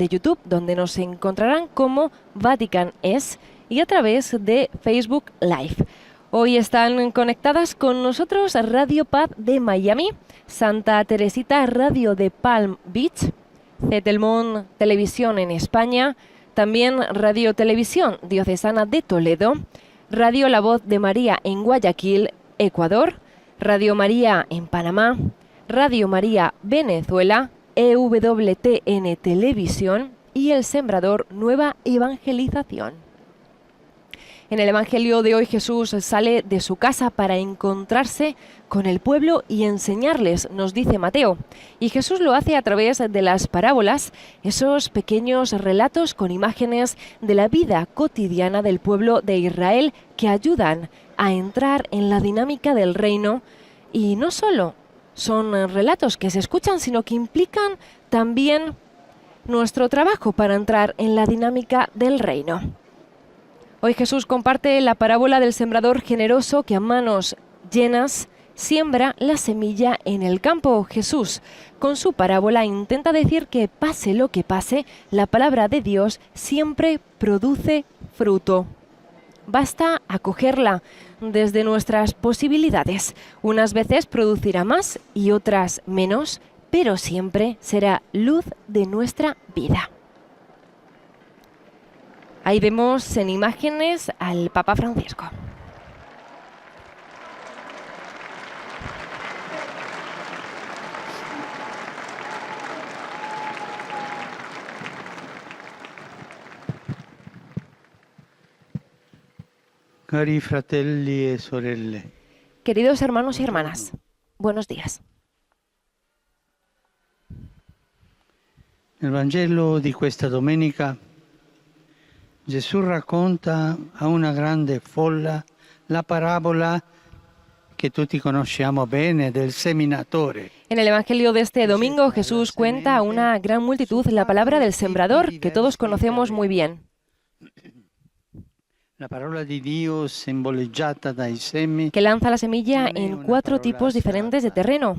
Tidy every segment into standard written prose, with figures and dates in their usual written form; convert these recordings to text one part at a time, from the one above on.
de YouTube, donde nos encontrarán como Vatican Es, y a través de Facebook Live. Hoy están conectadas con nosotros Radio Paz de Miami, Santa Teresita Radio de Palm Beach, Cetelmont Televisión en España, también Radio Televisión Diocesana de Toledo, Radio La Voz de María en Guayaquil, Ecuador, Radio María en Panamá, Radio María Venezuela, EWTN Televisión y El Sembrador Nueva Evangelización. En el Evangelio de hoy Jesús sale de su casa para encontrarse con el pueblo y enseñarles, nos dice Mateo. Y Jesús lo hace a través de las parábolas, esos pequeños relatos con imágenes de la vida cotidiana del pueblo de Israel que ayudan a entrar en la dinámica del reino. Y no solo son relatos que se escuchan, sino que implican también nuestro trabajo para entrar en la dinámica del reino. Hoy Jesús comparte la parábola del sembrador generoso que a manos llenas siembra la semilla en el campo. Jesús, con su parábola, intenta decir que pase lo que pase, la palabra de Dios siempre produce fruto. Basta acogerla desde nuestras posibilidades. Unas veces producirá más y otras menos, pero siempre será luz de nuestra vida. Ahí vemos en imágenes al Papa Francisco. Cari fratelli e sorelle. Queridos hermanos y hermanas, buenos días. Nel Vangelo di questa domenica Gesù racconta a una grande folla la parabola que tutti conosciamo bene del seminatore. En el Evangelio de este domingo Jesús cuenta a una gran multitud la palabra del sembrador que todos conocemos muy bien. La parola di Dio simboleggiata dai semi, que lanza la semilla en 4 tipos diferentes de terreno.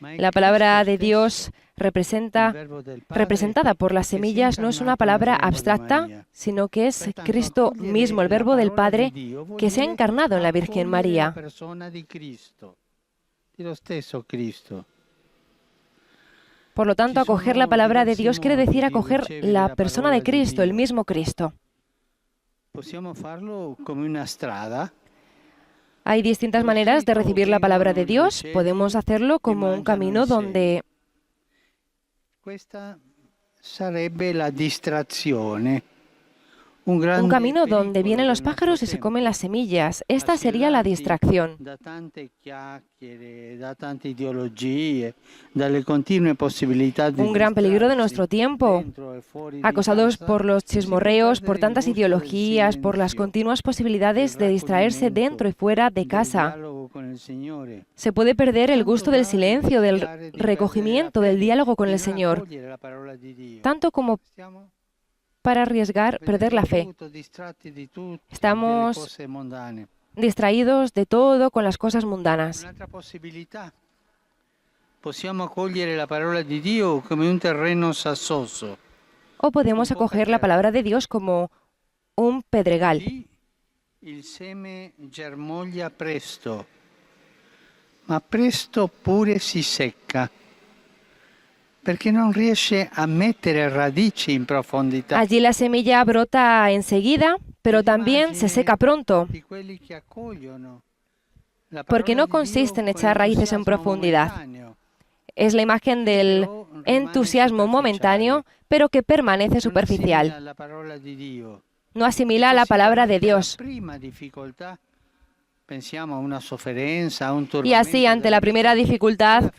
La palabra de Dios representada por las semillas no es una palabra abstracta, sino que es Cristo mismo, el Verbo del Padre, que se ha encarnado en la Virgen María. Por lo tanto, acoger la palabra de Dios quiere decir acoger la persona de Cristo, el mismo Cristo. Hay distintas maneras de recibir la palabra de Dios. Podemos hacerlo como un camino donde un camino donde vienen los pájaros y se comen las semillas. Esta sería la distracción. Un gran peligro de nuestro tiempo. Acosados por los chismorreos, por tantas ideologías, por las continuas posibilidades de distraerse dentro y fuera de casa. Se puede perder el gusto del silencio, del recogimiento, del diálogo con el Señor, tanto como para arriesgar perder la fe. Estamos distraídos de todo con las cosas mundanas. O podemos acoger la palabra de Dios como un pedregal. Il seme germoglia presto, ma presto pure si secca. Perché non riesce a mettere radici in profondità. Allí la semilla brota enseguida, pero también se seca pronto, porque no consiste en echar raíces en profundidad. Es la imagen del entusiasmo momentáneo, pero que permanece superficial. No asimila la palabra de Dios. Y así, ante la primera dificultad,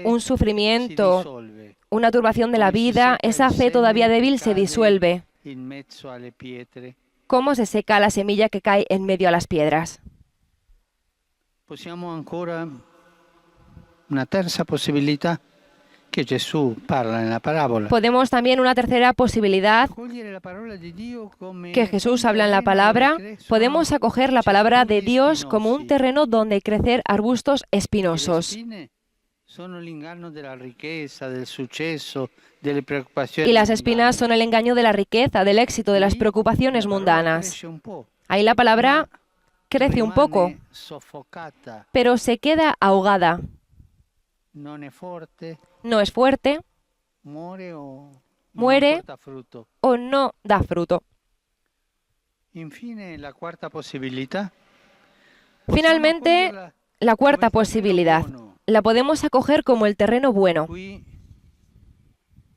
un sufrimiento, una turbación de la vida, esa fe todavía débil se disuelve. ¿Cómo se seca la semilla que cae en medio a las piedras? Una terza posibilità que Jesús parla en la parábola. Podemos también una tercera posibilidad que Jesús habla en la palabra. Podemos acoger la palabra de Dios como un terreno donde crecer arbustos espinosos. Sono l'inganno della ricchezza, del successo, delle preoccupazioni Y las espinas mundanas. son el engaño de la riqueza, del éxito, de las Lì preocupaciones la parola mundanas. cresce un po', Ahí la palabra ma crece un poco, rimane soffocata, pero se queda ahogada. non è forte, No es fuerte muore o Muere. non porta frutto. o no da fruto. Infine, la quarta possibilità. Finalmente, la cuarta posibilidad la podemos acoger como el terreno bueno. Qui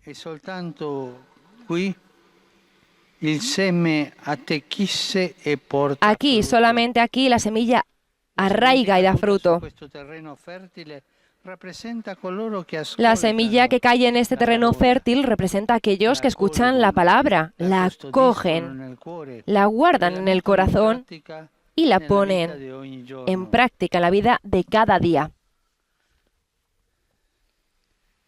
è soltanto qui il seme attecchisce e porta Aquí, frutto. solamente aquí, la semilla arraiga y da fruto. Questo terreno fertile rappresenta coloro che La semilla que cae en este terreno fértil representa a aquellos que escuchan la palabra, la acogen, la guardan en el corazón y la ponen en práctica en la vida de cada día.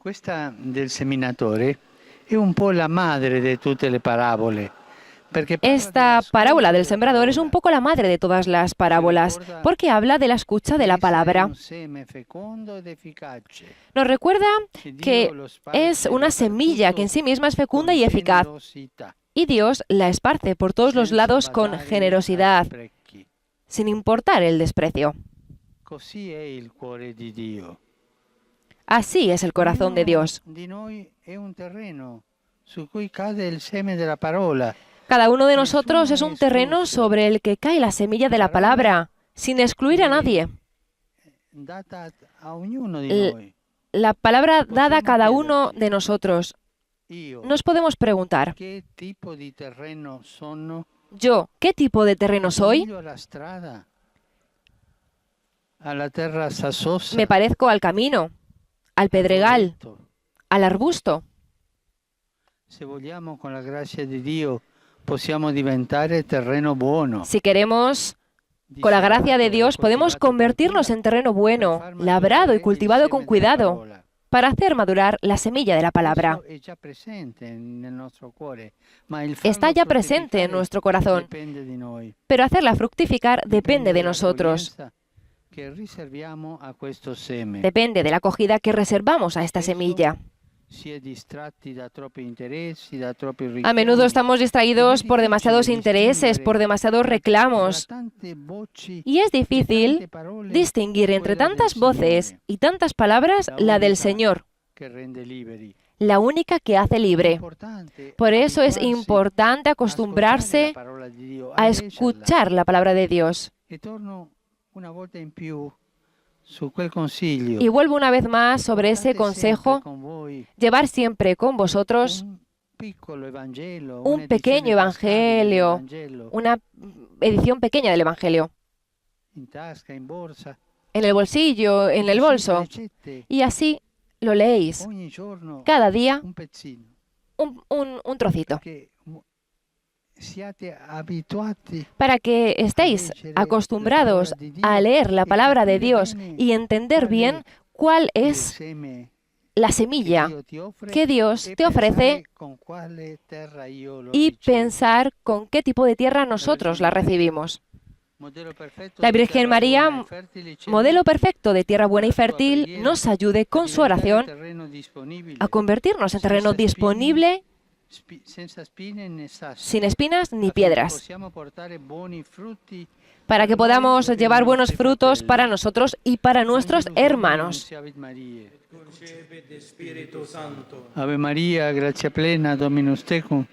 Questa del seminatore è un po' la madre di tutte le parabole. Esta parábola del sembrador es un poco la madre de todas las parábolas, porque habla de la escucha de la palabra. Nos recuerda que es una semilla que en sí misma es fecunda y eficaz, y Dios la esparce por todos los lados con generosidad, sin importar el desprecio. Así es el corazón de Dios. Cada uno de nosotros es un terreno sobre el que cae la semilla de la palabra, sin excluir a nadie. La palabra dada a cada uno de nosotros. Nos podemos preguntar, yo, ¿qué tipo de terreno soy? Me parezco al camino, al pedregal, al arbusto. Si vogliamo, con la grazia di Dio, possiamo diventare terreno buono. Si queremos, con la gracia de Dios, podemos convertirnos en terreno bueno, labrado y cultivado con cuidado, para hacer madurar la semilla de la palabra. Está ya presente en nuestro corazón, pero hacerla fructificar depende de nosotros. Depende de la acogida que reservamos a esta semilla. A menudo estamos distraídos por demasiados intereses, por demasiados reclamos. Y es difícil distinguir entre tantas voces y tantas palabras la del Señor, la única que hace libre. Por eso es importante acostumbrarse a escuchar la palabra de Dios. Y vuelvo una vez más sobre ese consejo, llevar siempre con vosotros un pequeño evangelio, una edición pequeña del evangelio, en el bolsillo, en el bolso, y así lo leéis cada día un trocito, para que estéis acostumbrados a leer la palabra de Dios y entender bien cuál es la semilla que Dios te ofrece y pensar con qué tipo de tierra nosotros la recibimos. La Virgen María, modelo perfecto de tierra buena y fértil, nos ayude con su oración a convertirnos en terreno disponible, sin espinas ni piedras, para que podamos llevar buenos frutos para nosotros y para nuestros hermanos. Ave María, gracia plena, Dominus tecum,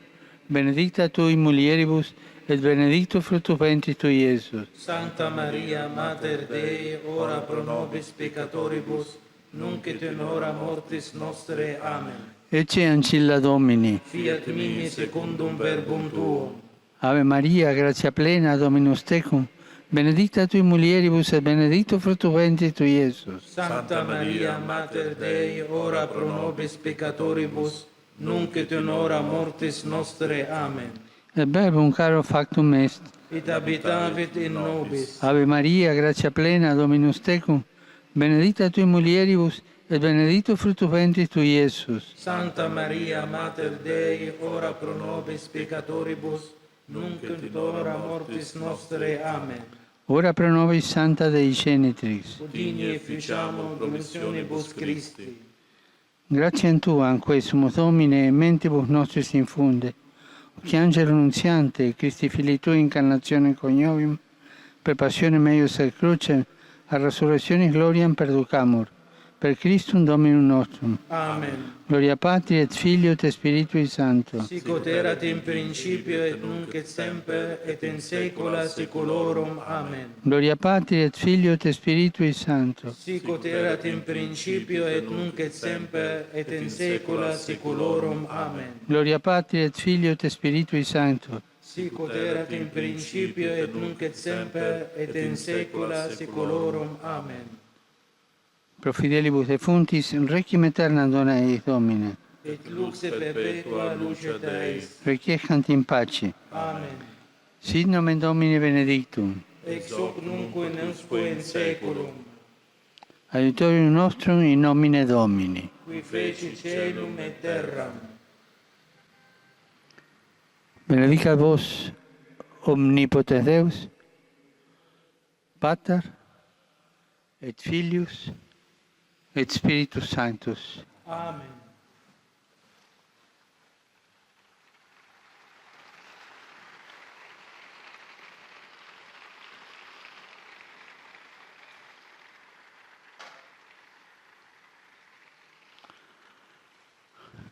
benedicta tui mulieribus, et benedictus fructus ventris tui, Iesus. Santa Maria, Mater Dei, ora pro nobis peccatoribus, nunc et in hora mortis nostre. Amen. Ecce ancilla Domini. Fiat mi secundum verbum tuum. Ave Maria, gratia plena, Dominus tecum, benedicta tui mulieribus et benedictus fructus ventris tui, Iesus. Santa Maria, Mater Dei, ora pro nobis peccatoribus, nunc et in hora mortis nostre. Amen. Et verbum caro factum est. Et habitavit in nobis. Ave Maria, gratia plena, Dominus tecum, benedicta tui mulieribus et benedictus fructus ventris tui, Iesus. Santa Maria, Mater Dei, ora pro nobis peccatoribus, nunc et in hora mortis nostre. Amen. ora pro nobis Santa Dei Genitrix. Udini e ficiamo promissionibus Christi. Gratiam Tua, anque sumus Domine, e mentibus nostris infunde, che Angelo Nunziante, Christi Filii Tui, incarnazione coniovium, per passionem eius et crucem, a resurrectionis gloriam perducamur, per Christum Dominum nostrum. Amen. Gloria Patri et Filio et Spiritui Sancto. Sicut erat in principio et nunc et semper et in saecula saeculorum. Amen. Gloria Patri et Filio et Spiritui Sancto. Sicut erat in principio et nunc et semper et in saecula saeculorum. Amen. Gloria Patri et Filio et Spiritui Sancto. Sicut erat in principio et nunc et semper et in saecula saeculorum. Amen. Pro fidelibus defuntis, requiem aeternam dona eis Domine. Et lux perpetua lucet eis. Requiescant in pace. Amen. Sit nomen Domini benedictum. Ex hoc nunc in usque in saeculum. Aiutorium nostrum in nomine Domini. Qui feci caelum et terram. Benedicat vos omnipotens Deus, Pater et Filius et Spiritus Sanctus. Amen.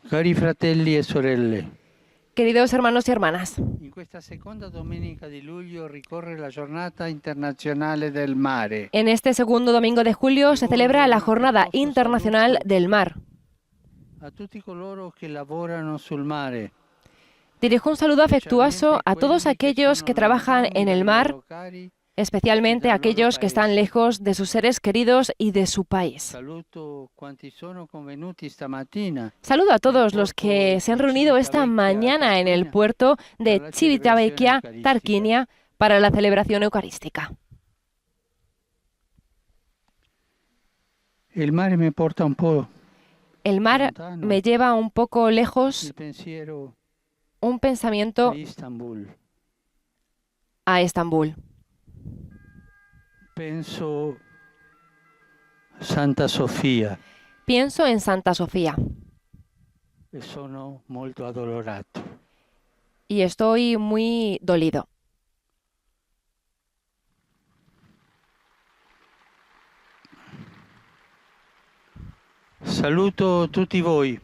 Cari fratelli e sorelle, Queridos hermanos y hermanas, in questa seconda domenica di luglio ricorre la giornata internazionale del mare. en este segundo domingo de julio se celebra la Jornada Internacional del Mar. A tutti coloro che lavorano sul mare, Dirijo un saludo afectuoso a todos aquellos que trabajan en el mar, especialmente a aquellos que están lejos de sus seres queridos y de su país. saluto quanti sono convenuti stamattina Saludo a todos los que se han reunido esta mañana en el puerto de Civitavecchia, Tarquinia, para la celebración eucarística. il mare mi porta un po' El mar me lleva un poco lejos, il pensiero un pensamiento a Istanbul. a Estambul. Penso a Santa Sofia Pienso en Santa Sofía e sono molto addolorato. y estoy muy dolido. Saluto tutti voi,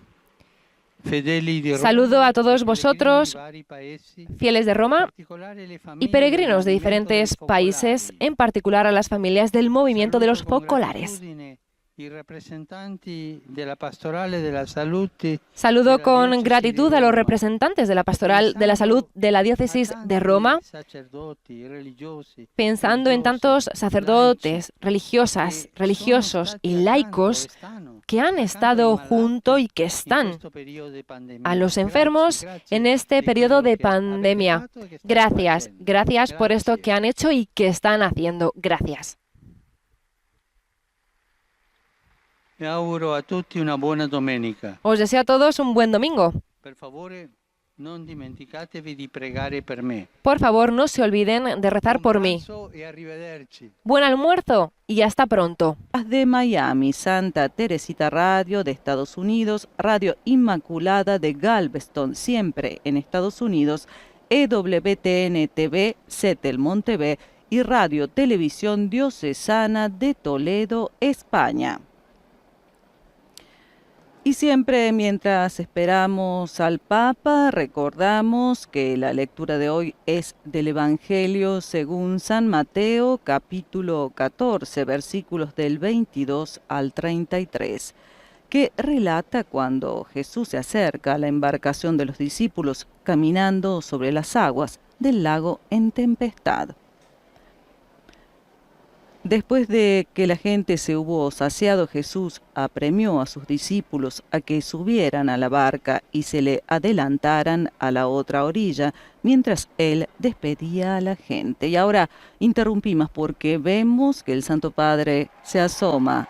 fedeli di Roma, Saludo a todos peregrini vosotros, di vari paesi, fieles de Roma in particolare le y famiglie peregrinos de del diferentes movimento dei países, focolari. en particular a las familias del movimiento de los Saluto con focolares. gratitudine i rappresentanti della pastorale della salute. Saludo della con diocesi gratitud di a los Roma, representantes de la Pastoral de la Salud de la Diócesis de tanti Roma, sacerdoti, religiosi, pensando en tantos religiosi, sacerdotes, laici, religiosas, che religiosos sono y stati laicos accanto, que han estado junto y que están a los enfermos en este periodo de pandemia. Gracias, gracias por esto que han hecho y que están haciendo. Gracias. E auguro a tutti una buona domenica. Os deseo a todos un buen domingo. Per favore, non dimenticatevi di pregare per me. Por favor, no se olviden de rezar por mí. Buon pranzo e arrivederci. Buen almuerzo y hasta pronto. De Miami, Santa Teresita Radio de Estados Unidos, Radio Inmaculada de Galveston, siempre en Estados Unidos, EWTN TV, Setelmont TV y Radio Televisión Diocesana de Toledo, España. Y siempre mientras esperamos al Papa, recordamos que la lectura de hoy es del Evangelio según San Mateo, capítulo 14, versículos del 22 al 33, que relata cuando Jesús se acerca a la embarcación de los discípulos caminando sobre las aguas del lago en tempestad. Después de que la gente se hubo saciado, Jesús apremió a sus discípulos a que subieran a la barca y se le adelantaran a la otra orilla, mientras él despedía a la gente. Y ahora interrumpimos porque vemos que el Santo Padre se asoma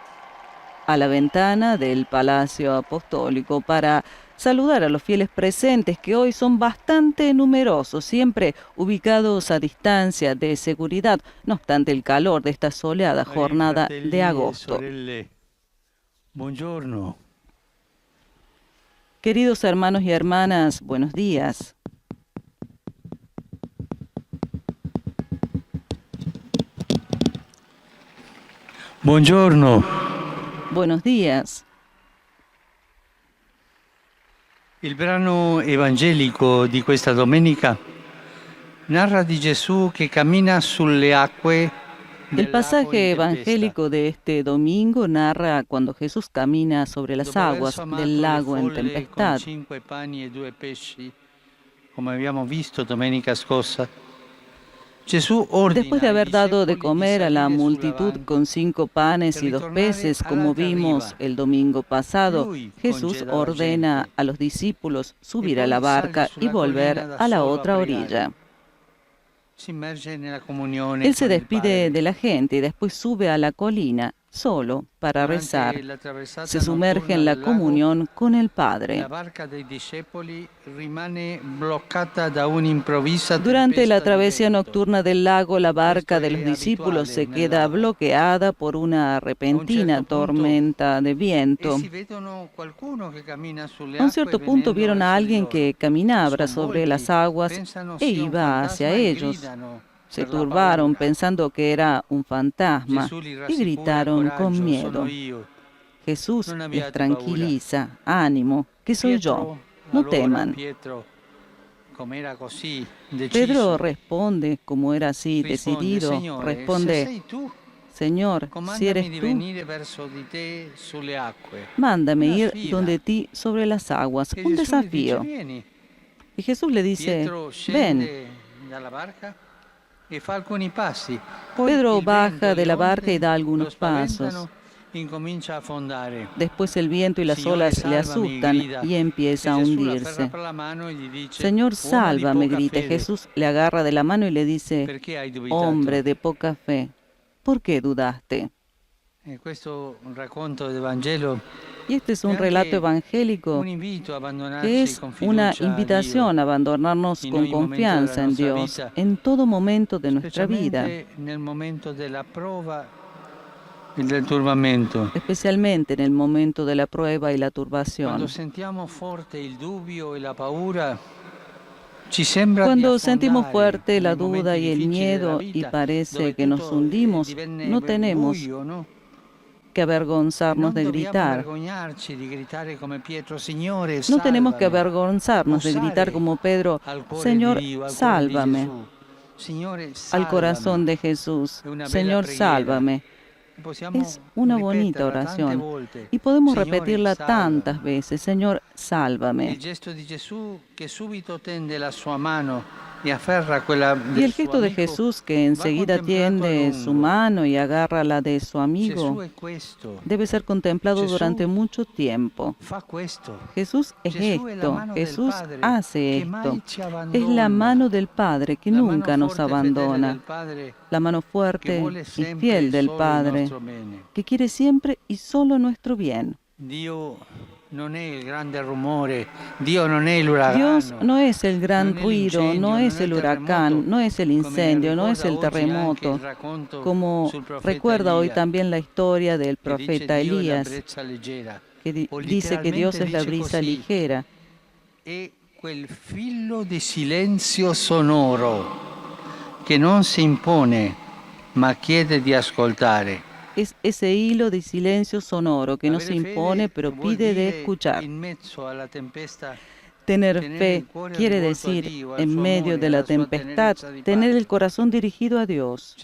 a la ventana del Palacio Apostólico para saludar a los fieles presentes que hoy son bastante numerosos, siempre ubicados a distancia de seguridad, no obstante el calor de esta soleada jornada de agosto. Buongiorno. Queridos hermanos y hermanas, buenos días. Buongiorno. Buenos días. Il brano evangelico di questa domenica narra di Gesù che cammina sulle acque. El pasaje evangélico de este domingo narra cuando Jesús camina sobre las aguas del lago en tempestad. 5 pani e 2 pesci, come abbiamo visto domenica scorsa. Después de haber dado de comer a la multitud con 5 panes y 2 peces, como vimos el domingo pasado, Jesús ordena a los discípulos subir a la barca y volver a la otra orilla. Él se despide de la gente y después sube a la colina solo para rezar. Se sumerge en la comunión con el Padre. Durante la travesía nocturna del lago, la barca de los discípulos se queda bloqueada por una repentina tormenta de viento. A un cierto punto vieron a alguien que caminaba sobre las aguas e iba hacia ellos. Se turbaron pensando que era un fantasma y gritaron con miedo. Jesús les tranquiliza: ánimo, que soy yo, no teman. Pedro responde, como era así decidido, responde: Señor, si eres tú, mándame ir donde ti sobre las aguas. Un desafío. Y Jesús le dice: ven. Pedro baja de la barca y da algunos pasos. Después el viento y las olas le asustan y empieza a hundirse. Señor, sálvame, grita. Jesús le agarra de la mano y le dice: hombre de poca fe, ¿por qué dudaste? Y este es un relato evangélico que es una invitación a abandonarnos con confianza en Dios en todo momento de nuestra vida, especialmente en el momento de la prueba y la turbación. Cuando sentimos fuerte la duda y el miedo y parece que nos hundimos, no tenemos que avergonzarnos de gritar. No tenemos que avergonzarnos de gritar como Pedro: Señor, sálvame. Al corazón de Jesús: Señor, sálvame. Es una bonita oración y podemos repetirla tantas veces: Señor, sálvame. Y el gesto de Jesús, que enseguida tiende su mano y agarra la de su amigo, debe ser contemplado durante mucho tiempo. Jesús es esto, Jesús hace esto. Es la mano del Padre que nunca nos abandona, la mano fuerte y fiel del Padre, que quiere siempre y solo nuestro bien. Dios no es el gran ruido, no es el huracán, no es el incendio, no es el terremoto, como recuerda hoy también la historia del profeta Elías, que dice que Dios es la brisa ligera. Es quel filo di silenzio sonoro che non si impone, ma chiede di ascoltare. Es ese hilo de silencio sonoro que no se impone, pero pide de escuchar. Tener fe quiere decir, en medio de la tempestad, tener el corazón dirigido a Dios,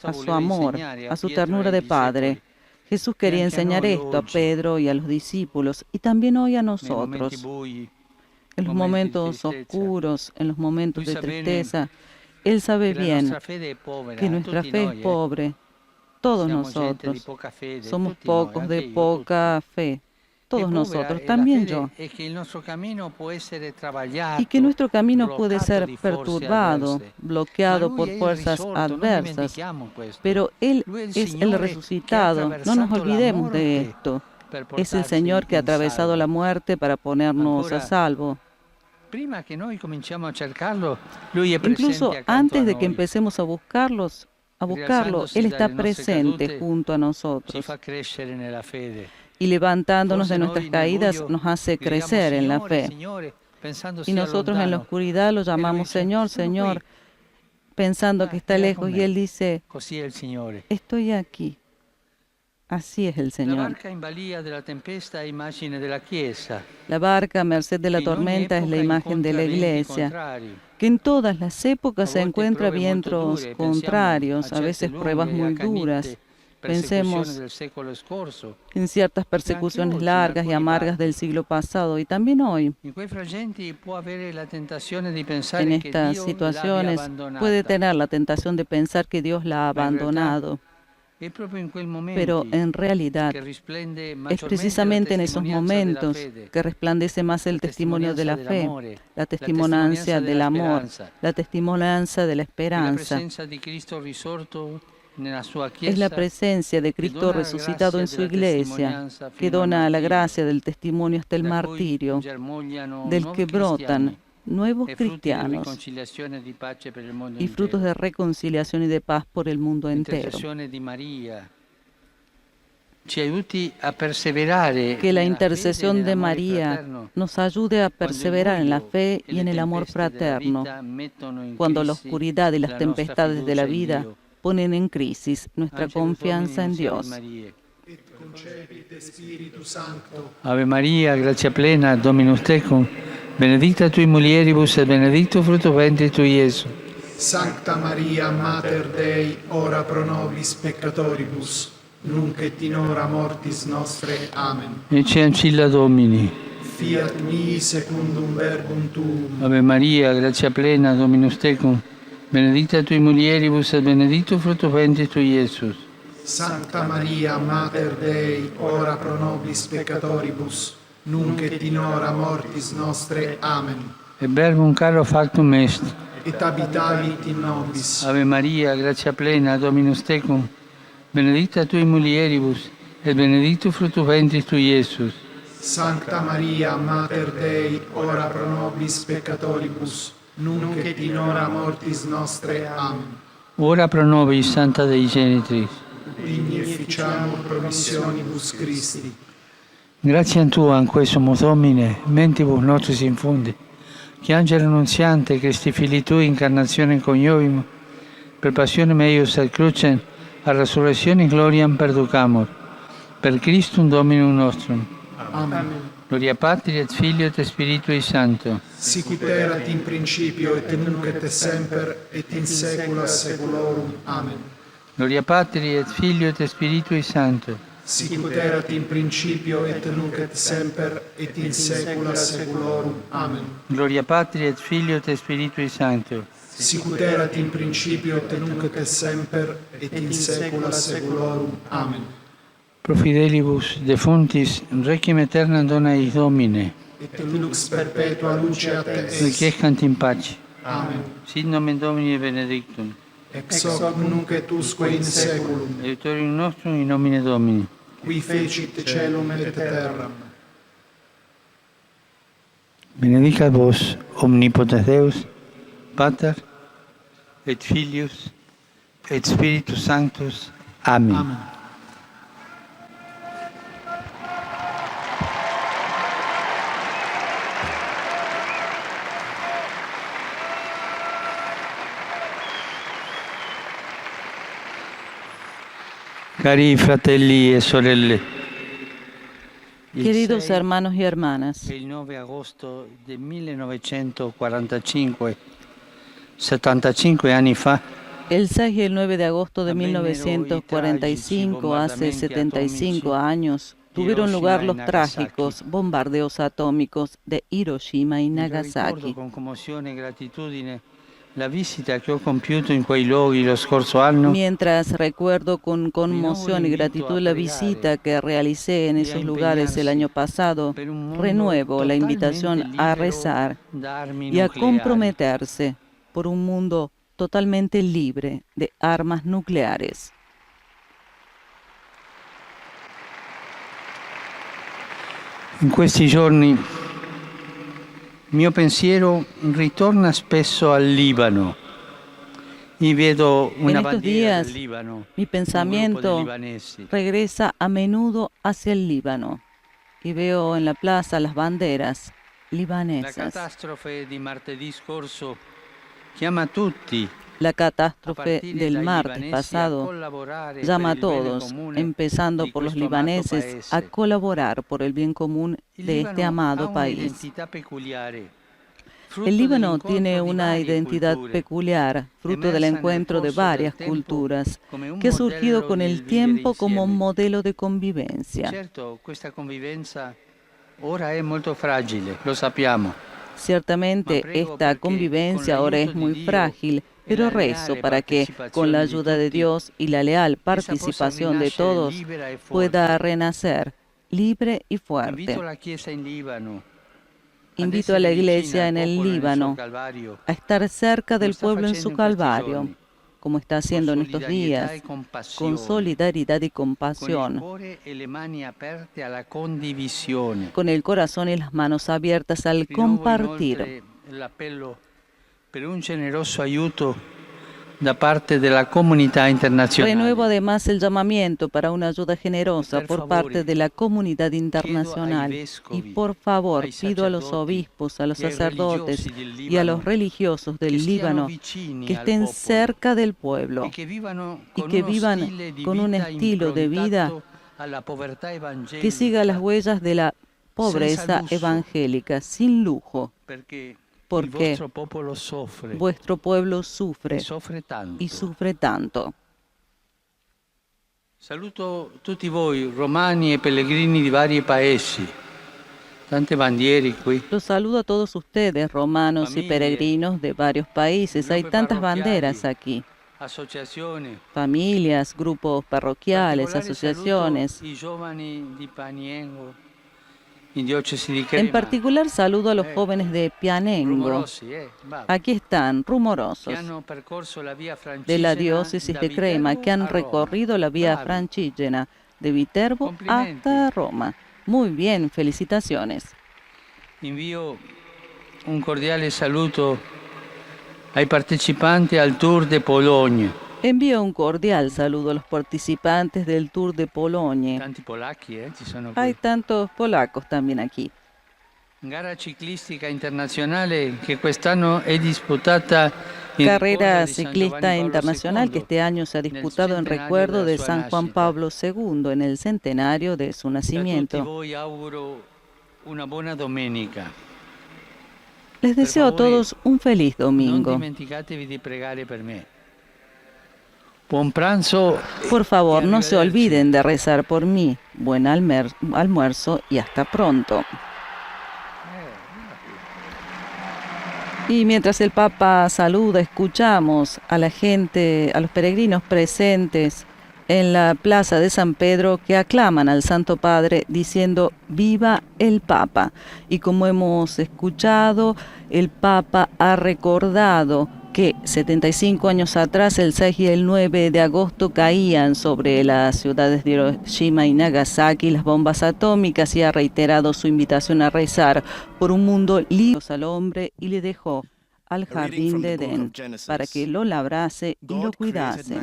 a su amor, a su ternura de Padre. Jesús quería enseñar esto a Pedro y a los discípulos, y también hoy a nosotros. En los momentos oscuros, en los momentos de tristeza, Él sabe bien que nuestra fe es pobre. Todos nosotros somos pocos de poca fe. Todos nosotros, también yo. Y que nuestro camino puede ser perturbado, bloqueado por fuerzas adversas. Pero Él es el resucitado. No nos olvidemos de esto. Es el Señor que ha atravesado la muerte para ponernos a salvo. Prima che noi cominciamo a cercarlo, Lui è Incluso presente accanto a antes de que noi. empecemos a buscarlo, Él está presente junto a Ci nosotros. fa crescere nella fede. Y levantándonos Forse de noi nuestras in caídas orgoglio nos hace gridamos, crecer en la Signore, fe. Signore, pensando Y sia nosotros en la lontano. oscuridad lo llamamos dice, Señor, "Sono Señor", qui. pensando que está queda lejos. con Y me. Él dice, Così è il Signore. estoy aquí. Así es el La Señor. barca in balia della tempesta è immagine della Chiesa. La barca a merced de la che in ogni tormenta es la epoca imagen de la incontra venti iglesia, contrari. que en todas las épocas A se volte encuentra prove molto vientos dure, contrarios, pensiamo a veces certe pruebas lunghe e muy accanite duras. persecuzioni Pensemos del secolo scorso. en ciertas persecuciones oggi, in largas y alcuni amargas barchi. del siglo pasado y también hoy. In quei frangenti può avere la tentazione di pensare En che estas Dio l'abbia situaciones abbandonata. puede tener la tentación de pensar que Dios la ha Ma in realtà abandonado, è proprio in quei pero momenti en realidad che risplende es maggiormente la precisamente en esos testimonianza della momentos fede, que resplandece más el testimonio de la fe, dell'amore, la testimonianza del della amor, speranza. la testimonianza de la È la esperanza. presenza di Cristo risorto nella sua Es Chiesa la presencia de Cristo dona la resucitado en gracia su della iglesia, testimonianza que fino al dona la martirio, gracia del testimonio hasta el da cui martirio, germogliano del nuovi que brotan cristiani nuevos e frutti di cristianos riconciliazione e di pace per il mondo y frutos de intero. reconciliación y de paz por el mundo entero. L'intercessione di Maria ci aiuti a perseverare Que la nella fede e intercesión de nell'amore María fraterno. nos ayude a Quando il perseverar en la buio fe e y le en el amor tempeste della fraterno, vita mettono in cuando la crisi oscuridad y las la nostra tempestades de la fiducia in vida Dio. ponen en crisis nuestra Angelus confianza en Domini, Dios. Maria. Et concepit Spiritus Sancto. Ave Maria, grazia plena, Dominus tecum, benedicta tui mulieribus et benedictus fructus ventris tui, Iesus. Sancta Maria, Mater Dei, ora pro nobis peccatoribus, nunc et in hora mortis nostre. Amen. Ecce ancilla Domini. Fiat mihi secundum verbum tuum. Ave Maria, grazia plena, Dominus tecum, benedicta tui mulieribus et benedictus fructus ventris tui, Iesus. Sancta Maria, Mater Dei, ora pro nobis peccatoribus, nunc et in hora mortis nostre. Amen. Et verbum caro factum est. Et habitavit in nobis. Ave Maria, grazia plena, Dominus tecum, benedicta tui mulieribus, et benedictus fructus ventris tui, Iesus. Sancta Maria, Mater Dei, ora pro nobis peccatoribus, nunc et in hora mortis nostre. Amen. Ora pro nobis, Santa Dei Genitris. Digni efficiamur promissionibus Christi. Grazie a Tua, anque sumus Domine, mentibus nostris infundi, che angelo annunziante, Christi Fili Tui, incarnazione coniovimus, per passionem eius et crucem, a resurrectionem gloriam perducamur. Per Christum Dominum nostrum. Amen. Gloria Patri et Filio et Spiritui Sancto. Sicut erat in principio et nunc et semper et in saecula saeculorum. Amen. Gloria Patri et Filio et Spiritui Sancto. Sicut erat in principio et nunc et semper et in saecula saeculorum. Amen. Gloria Patri et Filio et Spiritui Sancto. Sicut erat in principio et nunc et semper et in saecula saeculorum. Amen. Pro fidelibus defuntis, requiem aeternam dona eis Domine, Et lux perpetua luceat es. requiescant in pace. Amen. Sit nomen Domini benedictum. Ex hoc nunc et usque in saeculum, Aiutorium nostrum in nomine Domini. qui fecit caelum et terram. Benedicat vos omnipotens Deus, Pater et Filius et Spiritus Sanctus. Amen. Amen. Cari fratelli e sorelle, il Queridos 6 hermanos y hermanas, e il 9 agosto del 1945, 75 anni fa, el 6 y el 9 de agosto de Avvennero i 1945, hace tragici 75 bombardamenti años, di tuvieron lugar Hiroshima los y Nagasaki. trágicos bombardeos atómicos de Hiroshima y Io ricordo Nagasaki. con commozione e gratitudine la visita che ho compiuto in quei luoghi lo scorso anno. Mientras recuerdo con conmoción y gratitud la visita que realicé en esos lugares el año pasado, per un mondo renuevo la invitación totalmente a libero rezar da armi y a nucleari. comprometerse por un mundo totalmente libre de armas nucleares. In questi giorni il mio pensiero ritorna spesso al Libano. Y vedo En una estos bandiera días, del Líbano, mi un grupo de pensamiento libanesi. regresa a menudo hacia el Líbano y veo en la plaza las banderas La libanesas. catastrofe di martedì scorso chiama tutti, La a catástrofe partire del dai martes libanesi, a pasado collaborare per llama a il bene todos, comune empezando di por los questo amato libaneses, a paese. colaborar por el bien común Il de este Libano ha amado país. un'identità peculiare, El frutto Líbano dell'incontro tiene di una varie identidad culture, peculiar, fruto del emersa nel encuentro de corso del varias tempo culturas, come un que ha surgido modello con del el vivere tiempo como insieme. modelo de E convivencia. certo, questa convivenza ora è molto fragile, lo sappiamo. Ciertamente esta convivencia ahora es muy frágil, pero rezo para que, con la ayuda de Dios y la leal participación de todos, pueda renacer libre y fuerte. Invito la Chiesa in Libano Invito a la Iglesia en el Líbano a estar cerca del pueblo en su calvario, como está haciendo en estos días, con solidaridad y compasión, con el corazón y las manos abiertas al compartir. Per un generoso aiuto da parte della comunità internazionale. Renuevo además el llamamiento para una ayuda generosa por parte de la comunidad internacional y por favor pido a los obispos, a los sacerdotes y a los religiosos del Líbano que estén cerca del pueblo y que vivan con un estilo de vida que siga las huellas de la pobreza evangélica, sin lujo, porque vuestro pueblo sufre y sufre tanto. Saluto tutti voi, romani e pellegrini di vari paesi. Tante bandiere qui. Los saludo a todos ustedes, romanos y peregrinos de varios países. Hay tantas banderas aquí. Associazioni. Familias, grupos parroquiales, Particolare asociaciones. saluto i giovani di Paniengo, in diocesi di En Crema. particular saludo a los jóvenes de Pianengo. Rumorosi, va. Aquí están, rumorosos, Che hanno percorso la via de la Francigena diócesis da de Crema, Viterbo que han a Roma. recorrido la vía Bravi. Francigena de Viterbo Complimenti. hasta Roma. Muy bien, felicitaciones. Invio un cordiale saluto ai partecipanti al Tour de Pologne. Envío un cordial saludo a los participantes del Tour de Pologne. Tanti polacchi, ci sono Hay qui. tantos polacos también aquí. Gara ciclistica internazionale che quest'anno è disputata in Carrera ricordo di San ciclista Giovanni Paolo internacional que II, este año se ha disputado en centenario recuerdo della de sua San Juan nascita. Pablo II, en el centenario de su Da tutti nacimiento. voi auguro una buona domenica. Les deseo a todos un feliz Non domingo. dimenticatevi di pregare per me. Buon pranzo. Por favor, no se arrivederci. olviden de rezar por mí. Buen almuerzo y hasta pronto. Y mientras el Papa saluda, escuchamos a la gente, a los peregrinos presentes en la plaza de San Pedro que aclaman al Santo Padre diciendo ¡Viva el Papa! Y como hemos escuchado, el Papa ha recordado que 75 años atrás, el 6 y el 9 de agosto, caían sobre las ciudades de Hiroshima y Nagasaki las bombas atómicas y ha reiterado su invitación a rezar por un mundo libre al hombre y le dejó al jardín de Edén para que lo labrase y lo cuidase.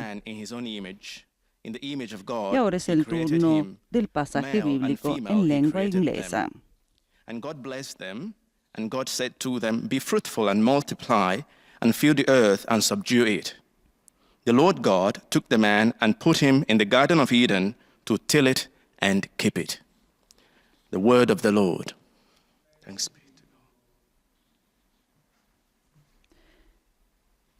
Y ahora es el turno del pasaje bíblico en lengua inglesa. And God blessed them, and God said to them, "Be fruitful and multiply, and fill the earth and subdue it." The Lord God took the man and put him in the Garden of Eden to till it and keep it. The word of the Lord. Thanks be to God.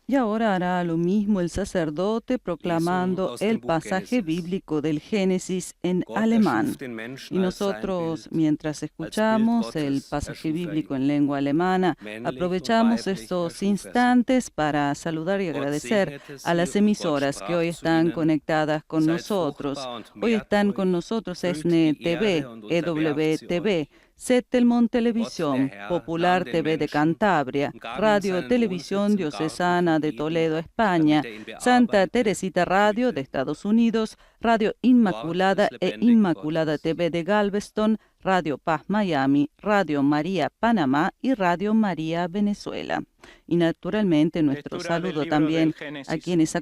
Y ahora hará lo mismo el sacerdote proclamando el pasaje bíblico del Génesis en alemán. Y nosotros, mientras escuchamos el pasaje bíblico en lengua alemana, aprovechamos estos instantes para saludar y agradecer a las emisoras que hoy están conectadas con nosotros. Hoy están con nosotros ESNE TV, EWTV, Zettelmond Televisión, Popular TV de Cantabria, Radio Televisión Diocesana de Toledo, España, Santa Teresita Radio de Estados Unidos, Radio Inmaculada e Inmaculada TV de Galveston, Radio Paz Miami, Radio María Panamá y Radio María Venezuela. Y naturalmente nuestro saludo también a quienes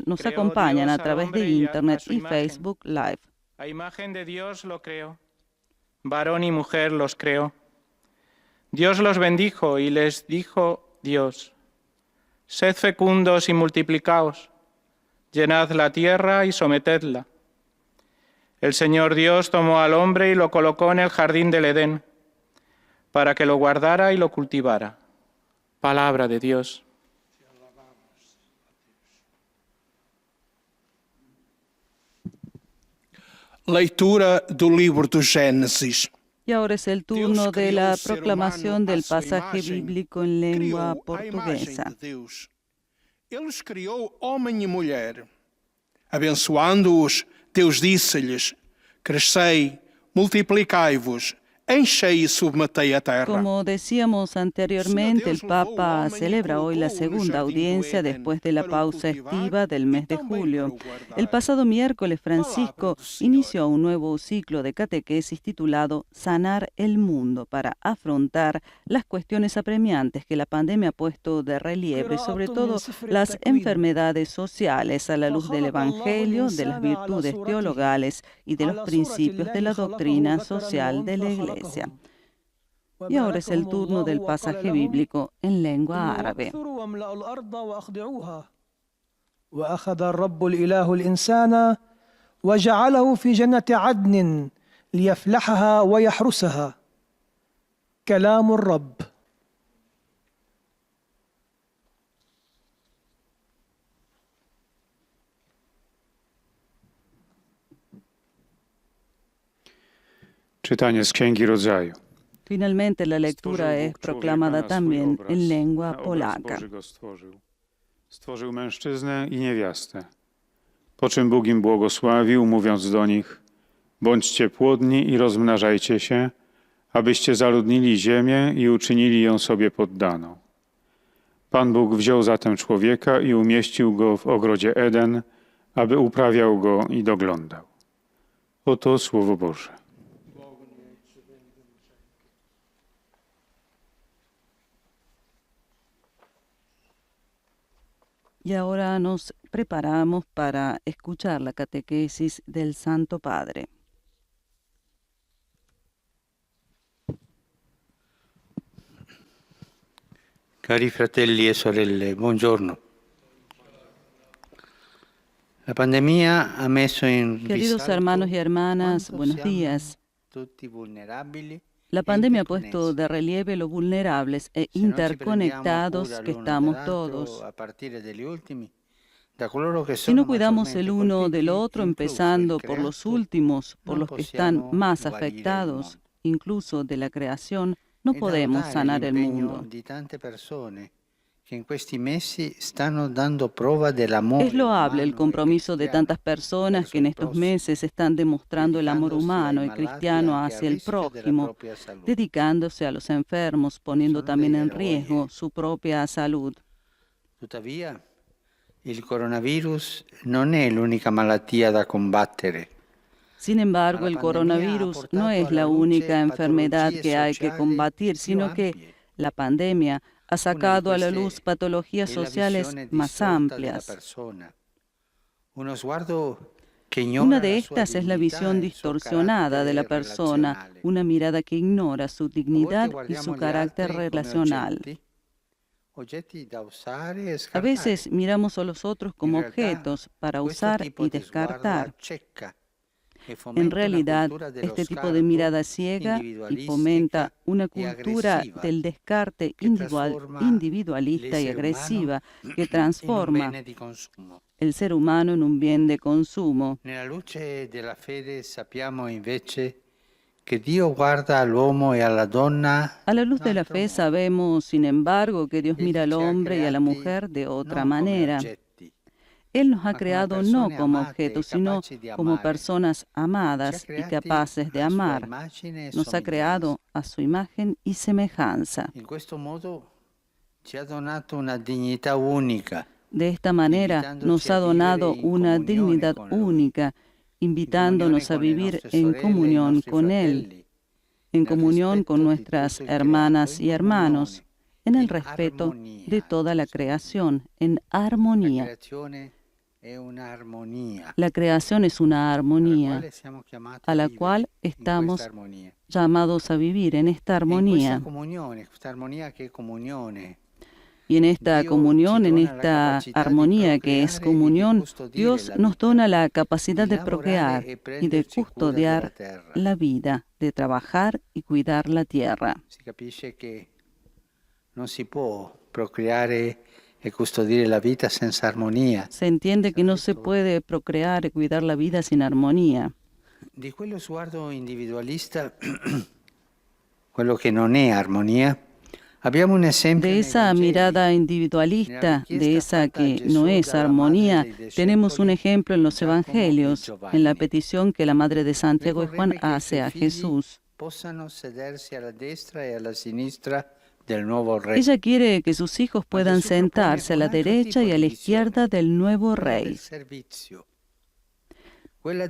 nos acompañan a través de Internet y Facebook Live. A imagen de Dios lo creó, varón y mujer los creó. Dios los bendijo y les dijo Dios: sed fecundos y multiplicaos, llenad la tierra y sometedla. El Señor Dios tomó al hombre y lo colocó en el jardín del Edén, para que lo guardara y lo cultivara. Palabra de Dios. Leitura do livro do Gênesis. Y ahora es el turno de la proclamación del pasaje bíblico en lengua portuguesa. Ele os criou homem e mulher. Abençoando-os, Deus disse-lhes: crescei, multiplicai-vos, enchei y submetei a tierra. Como decíamos anteriormente, el Papa celebra hoy la segunda audiencia después de la pausa estiva del mes de julio. El pasado miércoles, Francisco inició un nuevo ciclo de catequesis titulado Sanar el Mundo, para afrontar las cuestiones apremiantes que la pandemia ha puesto de relieve, sobre todo las enfermedades sociales, a la luz del Evangelio, de las virtudes teologales y de los principios de la doctrina social de la Iglesia. Y ahora es el turno del pasaje bíblico en lengua árabe. وأخذ الرب الإله الإنسان وجعله في جنة عدن ليفلحها ويحرسها. كلام الرب. Czytanie z Księgi Rodzaju. Finalmente la lectura es proclamada también en lengua polaca. Stworzył mężczyznę i niewiastę. Po czym Bóg im błogosławił, mówiąc do nich: bądźcie płodni i rozmnażajcie się, abyście zaludnili ziemię i uczynili ją sobie poddaną. Pan Bóg wziął zatem człowieka i umieścił go w ogrodzie Eden, aby uprawiał go i doglądał. Oto Słowo Boże. Y ahora nos preparamos para escuchar la catequesis del Santo Padre. Cari fratelli e sorelle, buongiorno. La pandemia ha messo in Queridos hermanos y hermanas, buenos días. tutti vulnerabili. La pandemia ha puesto de relieve lo vulnerables e interconectados que estamos todos. Si no cuidamos el uno del otro, empezando por los últimos, por los que están más afectados, incluso de la creación, no podemos sanar el mundo. Es loable el compromiso de tantas personas que en estos meses están demostrando el amor humano y cristiano hacia el prójimo, dedicándose a los enfermos, poniendo también en riesgo su propia salud. Tuttavia, il coronavirus non è l'unica malattia da combattere. Sin embargo, el coronavirus no es la única enfermedad que hay que combatir, sino que la pandemia ha sacado a la luz patologías sociales más amplias. Una de estas es la visión distorsionada de la persona, una mirada que ignora su dignidad y su carácter relacional. A veces miramos a los otros como objetos para usar y descartar. En realidad, este tipo de mirada ciega y fomenta una cultura del descarte individualista y agresiva que transforma el ser humano en un bien de consumo. Nella luce della fede sappiamo invece que Dios guarda al uomo y a la donna. A la luz de la fe sabemos, sin embargo, que Dios mira al hombre y a la mujer de otra manera. Él nos ha creado no como objetos, sino como personas amadas y capaces de amar. Nos ha creado a su imagen y semejanza. De esta manera nos ha donado una dignidad única, invitándonos a vivir en comunión con Él, en comunión con nuestras hermanas y hermanos, en el respeto de toda la creación, en armonía. La creación es una armonía a la cual estamos llamados a vivir en esta armonía. Y en esta comunión, en esta armonía que es comunión, Dios nos dona la capacidad de procrear y de custodiar la vida, de trabajar y cuidar la tierra. Si capisce che non si può procreare e custodire la vita senza armonia. Se entiende que no se puede procrear y cuidar la vida sin armonía. Di quello sguardo individualista, quello che non è armonia, abbiamo un esempio. De esa mirada individualista, de esa que no es armonía, tenemos un ejemplo en los Evangelios, en la petición que la madre de Santiago y Juan hace a Jesús. Possano sedersi alla destra e alla sinistra del nuovo rey. Ella quiere que sus hijos puedan sentarse a la derecha y a la izquierda del nuevo rey.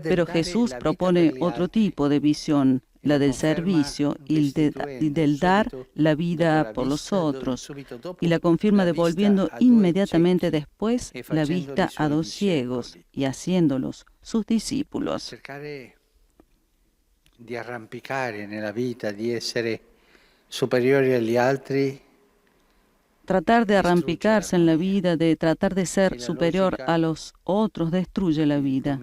Pero Jesús propone otro tipo de visión, la del servicio y del dar la vida por los otros, y la confirma devolviendo inmediatamente después la vista a 2 ciegos y haciéndolos sus discípulos. Cercare di arrampicare nella vita, di essere superiori agli altri. Tratar de arrampicarse en la vida, de tratar de ser superior a los otros, destruye la vida.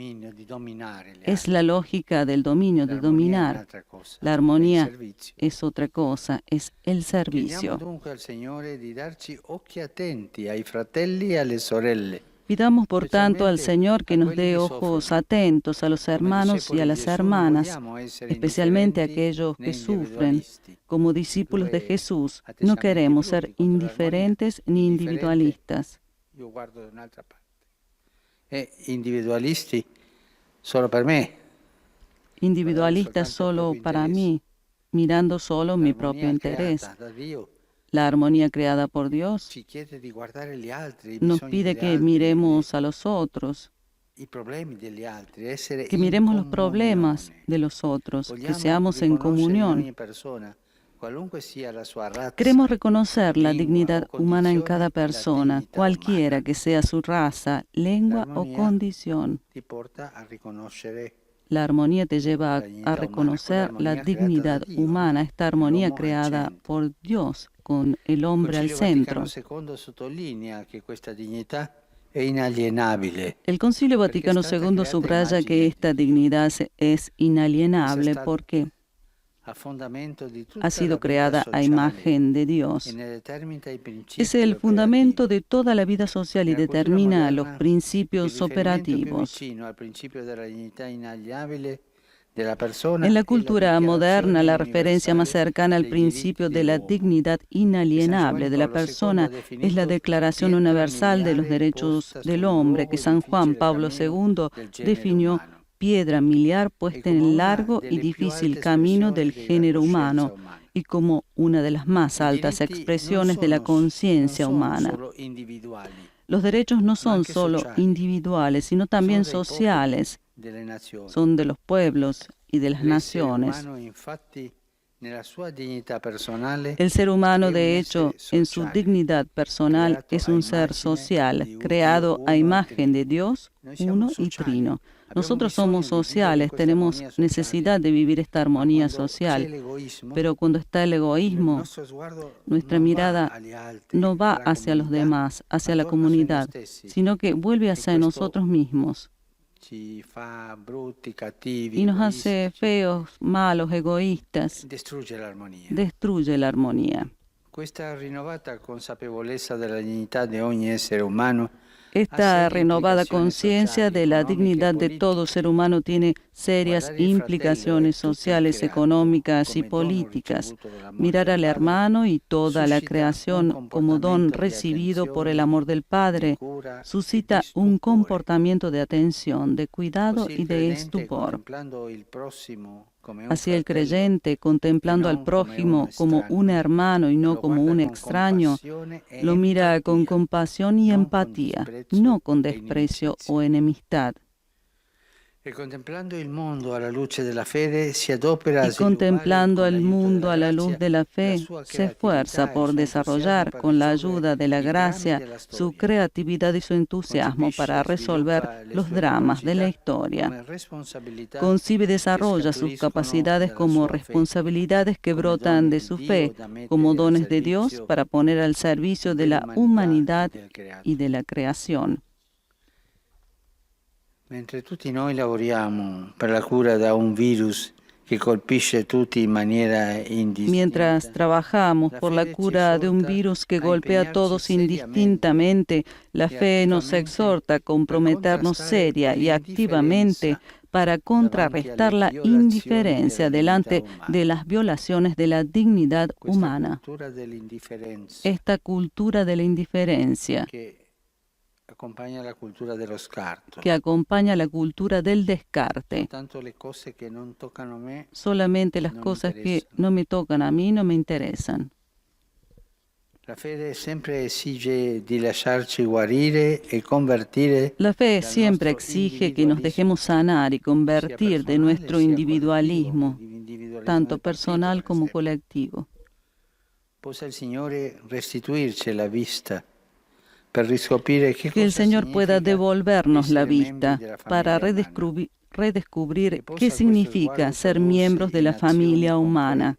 Es la lógica del dominio, de dominar. La armonía es otra cosa, es el servicio. Pidamos, por tanto, al Señor que nos dé ojos atentos a los hermanos y a las hermanas, especialmente a aquellos que sufren. Como discípulos de Jesús, no queremos ser indiferentes ni individualistas. Individualisti solo per me. Individualistas solo para mí, mirando solo mi propio interés. La armonía creada por Dios nos pide que miremos a los otros, que miremos los problemas de los otros, que seamos en comunión. Queremos reconocer la dignidad humana en cada persona, cualquiera que sea su raza, lengua o condición. La armonía te lleva a reconocer la dignidad humana, esta armonía creada por Dios, con el hombre al centro. El Concilio Vaticano II subraya que esta dignidad es inalienable porque ha sido creada a imagen de Dios. Es el fundamento de toda la vida social y determina los principios operativos. En la cultura moderna, la referencia más cercana al principio de la dignidad inalienable de la persona es la Declaración Universal de los Derechos del Hombre, que San Juan Pablo II definió piedra miliar puesta en el largo y difícil camino del género humano y como una de las más altas expresiones de la conciencia humana. Los derechos no son solo individuales, sino también sociales. Son de los pueblos y de las naciones. El ser humano, de hecho, en su dignidad personal, es un ser social, creado a imagen de Dios, uno y trino. Nosotros somos sociales, tenemos necesidad de vivir esta armonía social, pero cuando está el egoísmo, nuestra mirada no va hacia los demás, hacia la comunidad, sino que vuelve hacia nosotros mismos. Y nos hace feos, malos, egoístas. Destruye la armonía. Questa rinnovata consapevolezza della dignità di ogni essere umano. Esta renovada conciencia de la dignidad de todo ser humano tiene serias implicaciones sociales, económicas y políticas. Mirar al hermano y toda la creación como don recibido por el amor del Padre suscita un comportamiento de atención, de cuidado y de estupor. Así el creyente, contemplando al prójimo como un hermano y no como un extraño, lo mira con compasión y empatía, no con desprecio o enemistad. Y contemplando al mundo a la luz de la fe, se esfuerza por desarrollar con la ayuda de la gracia su creatividad y su entusiasmo para resolver los dramas de la historia. Concibe y desarrolla sus capacidades como responsabilidades que brotan de su fe, como dones de Dios para poner al servicio de la humanidad y de la creación. Mentre tutti noi lavoriamo per la cura da un virus que colpisce tutti in maniera indistinta. Mientras trabajamos por la cura de un virus que golpea a todos indistintamente, la fe nos exhorta a comprometernos seria y activamente para contrarrestar la indiferencia delante de las violaciones de la dignidad humana. Esta cultura de la indiferencia que acompaña la cultura del descarte. Solamente las cosas que no me tocan a mí no me interesan. La fe siempre exige que nos dejemos sanar y convertir de nuestro individualismo, tanto personal como colectivo. Possa il Signore restituirci la vista. Que el Señor pueda devolvernos la vista para redescubrir qué significa ser miembros de la familia humana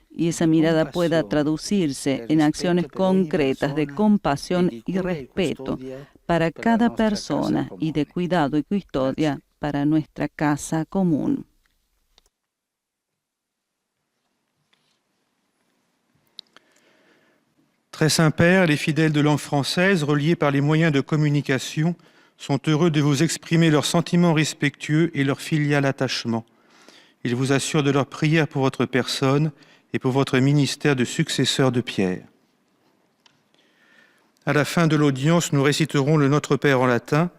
y esa mirada pueda traducirse en acciones concretas de compasión y respeto para cada persona y de cuidado y custodia para nuestra casa común. Très Saint-Père, les fidèles de langue française, reliés par les moyens de communication, sont heureux de vous exprimer leurs sentiments respectueux et leur filial attachement. Ils vous assurent de leur prière pour votre personne et pour votre ministère de successeur de Pierre. À la fin de l'audience, nous réciterons le Notre Père en latin,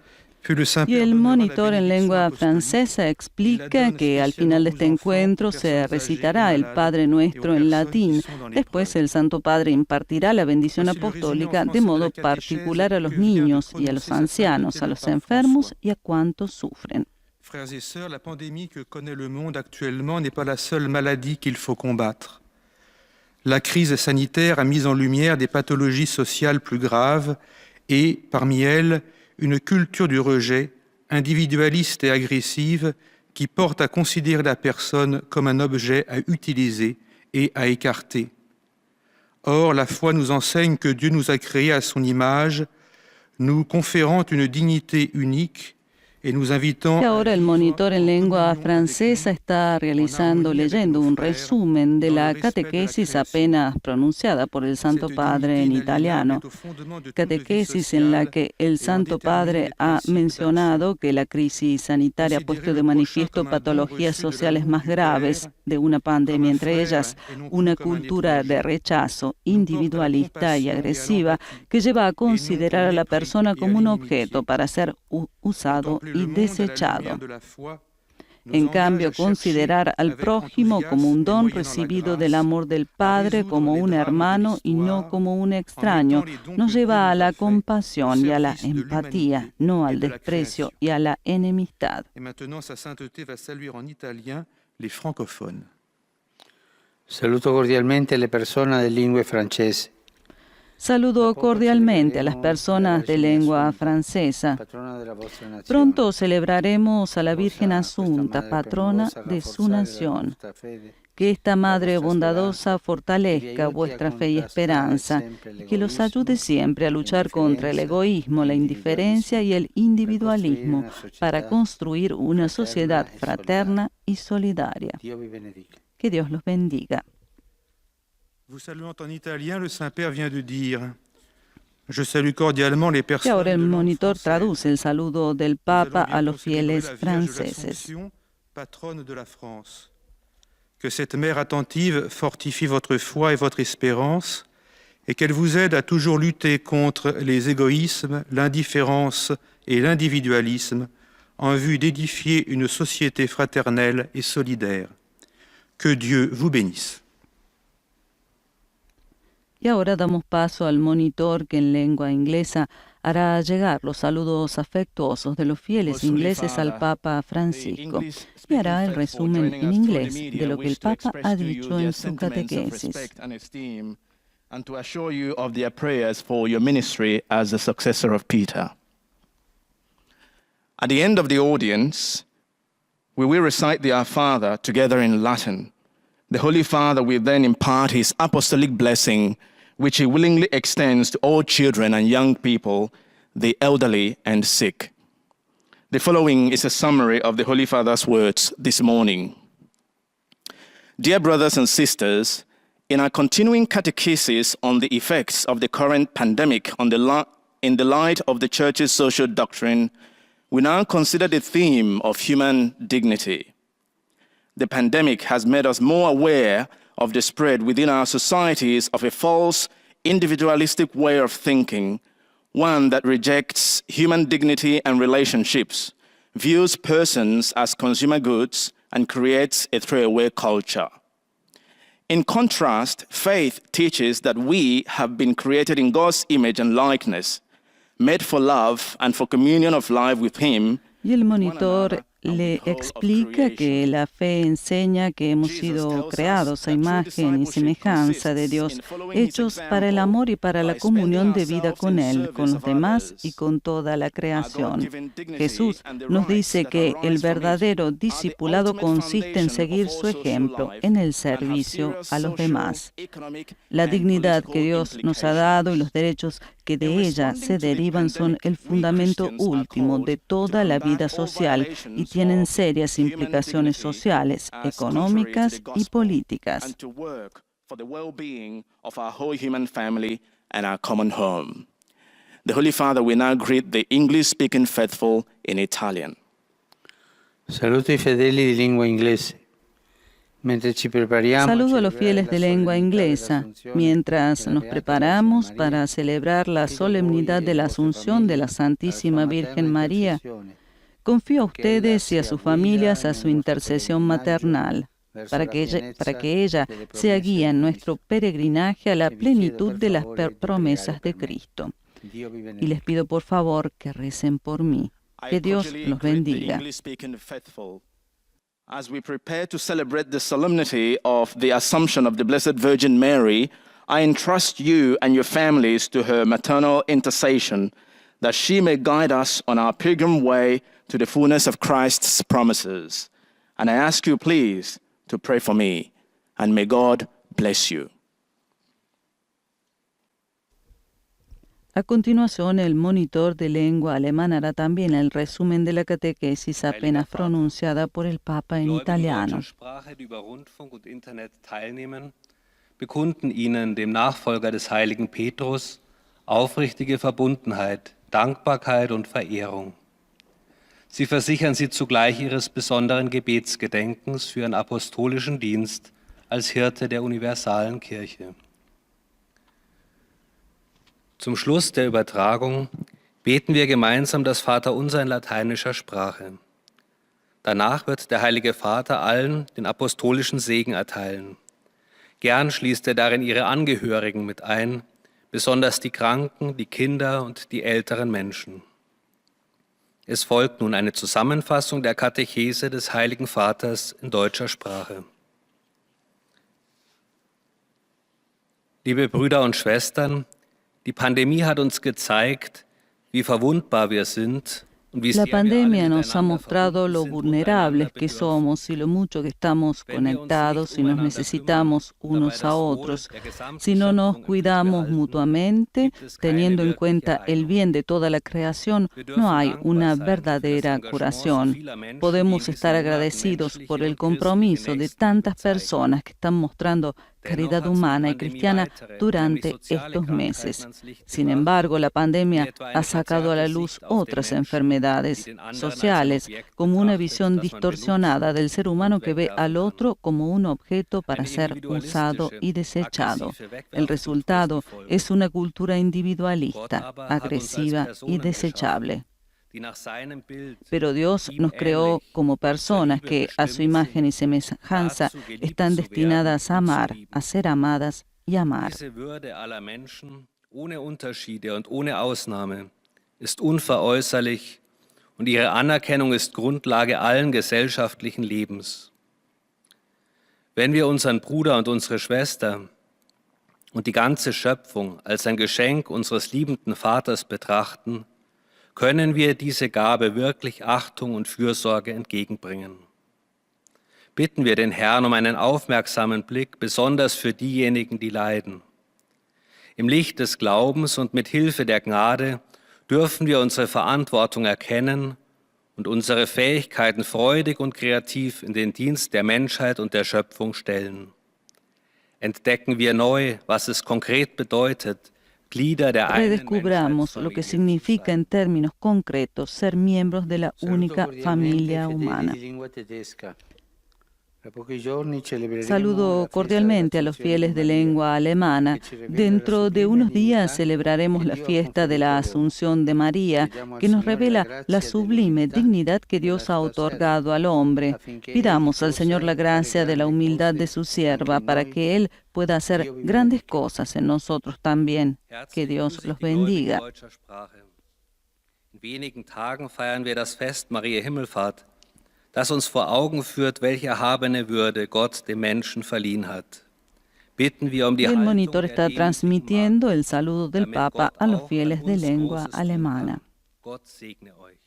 puis le Saint-Père. Y el monitor en lengua francesa explica que al final de este encuentro se recitará el Padre Nuestro en latín. Después el Santo Padre impartirá la bendición apostólica de modo particular a los niños y a los ancianos, a los enfermos y a cuantos sufren. Frères et sœurs, la pandémie que connaît le monde actuellement n'est pas la seule maladie qu'il faut combattre. La crise sanitaire a mis en lumière des pathologies sociales plus graves et, parmi elles, une culture du rejet, individualiste et agressive, qui porte à considérer la personne comme un objet à utiliser et à écarter. Or, la foi nous enseigne que Dieu nous a créés à son image, nous conférant une dignité unique y ahora el monitor en lengua francesa está leyendo un resumen de la catequesis apenas pronunciada por el Santo Padre en italiano. Catequesis en la que el Santo Padre ha mencionado que la crisis sanitaria ha puesto de manifiesto patologías sociales más graves de una pandemia, entre ellas una cultura de rechazo individualista y agresiva que lleva a considerar a la persona como un objeto para ser usado y desechado. En cambio, considerar al prójimo como un don recibido del amor del Padre, como un hermano y no como un extraño, nos lleva a la compasión y a la empatía, no al desprecio y a la enemistad. Saluto cordialmente le persone de lingue francese. Saludo cordialmente a las personas de lengua francesa. Pronto celebraremos a la Virgen Asunta, patrona de su nación. Que esta Madre bondadosa fortalezca vuestra fe y esperanza, y que los ayude siempre a luchar contra el egoísmo, la indiferencia y el individualismo, para construir una sociedad fraterna y solidaria. Que Dios los bendiga. Vous saluant en italien, le Saint-Père vient de dire « Je salue cordialement les personnes y ahora el de langue monitor française. traduce el saludo del Papa a los fieles franceses. Patronne de la France. Que cette mère attentive fortifie votre foi et votre espérance et qu'elle vous aide à toujours lutter contre les égoïsmes, l'indifférence et l'individualisme en vue d'édifier une société fraternelle et solidaire. Que Dieu vous bénisse. Y ahora damos paso al monitor que en lengua inglesa hará llegar los saludos afectuosos de los fieles ingleses al Papa Francisco y hará el resumen en inglés de lo que el Papa ha dicho en su catequesis. And to assure you of their prayers for your ministry as the successor of Peter. At the end of the audience, we will recite the Our Father together in Latin. The Holy Father will then impart his apostolic blessing, which he willingly extends to all children and young people, the elderly and sick. The following is a summary of the Holy Father's words this morning. Dear brothers and sisters, in our continuing catechesis on the effects of the current pandemic in the light of the Church's social doctrine, we now consider the theme of human dignity. The pandemic has made us more aware of the spread within our societies of a false, individualistic way of thinking, one that rejects human dignity and relationships, views persons as consumer goods, and creates a throwaway culture. In contrast, faith teaches that we have been created in God's image and likeness, made for love and for communion of life with Him. Y el monitor le explica que la fe enseña que hemos sido creados a imagen y semejanza de Dios, hechos para el amor y para la comunión de vida con Él, con los demás y con toda la creación. Jesús nos dice que el verdadero discipulado consiste en seguir su ejemplo en el servicio a los demás. La dignidad que Dios nos ha dado y los derechos que de ella se derivan son el fundamento último de toda la vida social y tienen serias implicaciones sociales, económicas y políticas. The Holy Father will now greet the English-speaking faithful in Italian. Saluto i fedeli di lingua inglese. Saludo a los fieles de lengua inglesa mientras nos preparamos para celebrar la solemnidad de la Asunción de la Santísima Virgen María. Confío a ustedes y a sus familias a su intercesión maternal, para que ella sea guía en nuestro peregrinaje a la plenitud de las promesas de Cristo. Y les pido por favor que recen por mí. Que Dios los bendiga. As we prepare to celebrate the solemnity of the Assumption of the Blessed Virgin Mary, I entrust you and your families to her maternal intercession, that she may guide us on our pilgrim way to the fullness of Christ's promises. And I ask you, please, to pray for me, and may God bless you. A continuación, el monitor de lengua alemana hará también el resumen de la catequesis apenas pronunciada por el Papa en italiano. Die über Rundfunk und Internet teilnehmen, bekunden Ihnen, dem Nachfolger des heiligen Petrus, aufrichtige Verbundenheit, Dankbarkeit und Verehrung. Sie versichern Sie zugleich Ihres besonderen Gebetsgedenkens für Ihren apostolischen Dienst als Hirte der universalen Kirche. Zum Schluss der Übertragung beten wir gemeinsam das Vaterunser in lateinischer Sprache. Danach wird der Heilige Vater allen den apostolischen Segen erteilen. Gern schließt er darin ihre Angehörigen mit ein, besonders die Kranken, die Kinder und die älteren Menschen. Es folgt nun eine Zusammenfassung der Katechese des Heiligen Vaters in deutscher Sprache. Liebe Brüder und Schwestern, die Pandemie hat uns gezeigt, wie verwundbar wir sind. La pandemia nos ha mostrado lo vulnerables que somos y lo mucho que estamos conectados y nos necesitamos unos a otros. Si no nos cuidamos mutuamente, teniendo en cuenta el bien de toda la creación, no hay una verdadera curación. Podemos estar agradecidos por el compromiso de tantas personas que están mostrando caridad humana y cristiana durante estos meses. Sin embargo, la pandemia ha sacado a la luz otras enfermedades sociales, como una visión distorsionada del ser humano que ve al otro como un objeto para ser usado y desechado. El resultado es una cultura individualista, agresiva y desechable. Pero Dios nos creó como personas que, a su imagen y semejanza, están destinadas a amar, a ser amadas y amar. Diese Würde aller Menschen, ohne Unterschiede und ohne Ausnahme, ist unveräußerlich und ihre Anerkennung ist Grundlage allen gesellschaftlichen Lebens. Wenn wir unseren Bruder und unsere Schwester und die ganze Schöpfung als ein Geschenk unseres liebenden Vaters betrachten, können wir diese Gabe wirklich Achtung und Fürsorge entgegenbringen. Bitten wir den Herrn um einen aufmerksamen Blick, besonders für diejenigen, die leiden. Im Licht des Glaubens und mit Hilfe der Gnade dürfen wir unsere Verantwortung erkennen und unsere Fähigkeiten freudig und kreativ in den Dienst der Menschheit und der Schöpfung stellen. Entdecken wir neu, was es konkret bedeutet, Glieder der einen Redescubramos lo que significa en términos concretos ser miembros de la única familia humana. Saludo cordialmente a los fieles de lengua alemana. Dentro de unos días celebraremos la fiesta de la Asunción de María, que nos revela la sublime dignidad que Dios ha otorgado al hombre. Pidamos al Señor la gracia de la humildad de su sierva para que Él pueda hacer grandes cosas en nosotros también. Que Dios los bendiga. In wenigen Tagen feiern wir das Fest Mariä Himmelfahrt, das uns vor Augen führt, welche erhabene Würde Gott dem Menschen verliehen hat. Bitten wir um die El Haltung monitor der está Demut transmitiendo el saludo del damit Papa Gott a los auch fieles an de uns lengua Großes tun alemana. kann. Gott segne euch.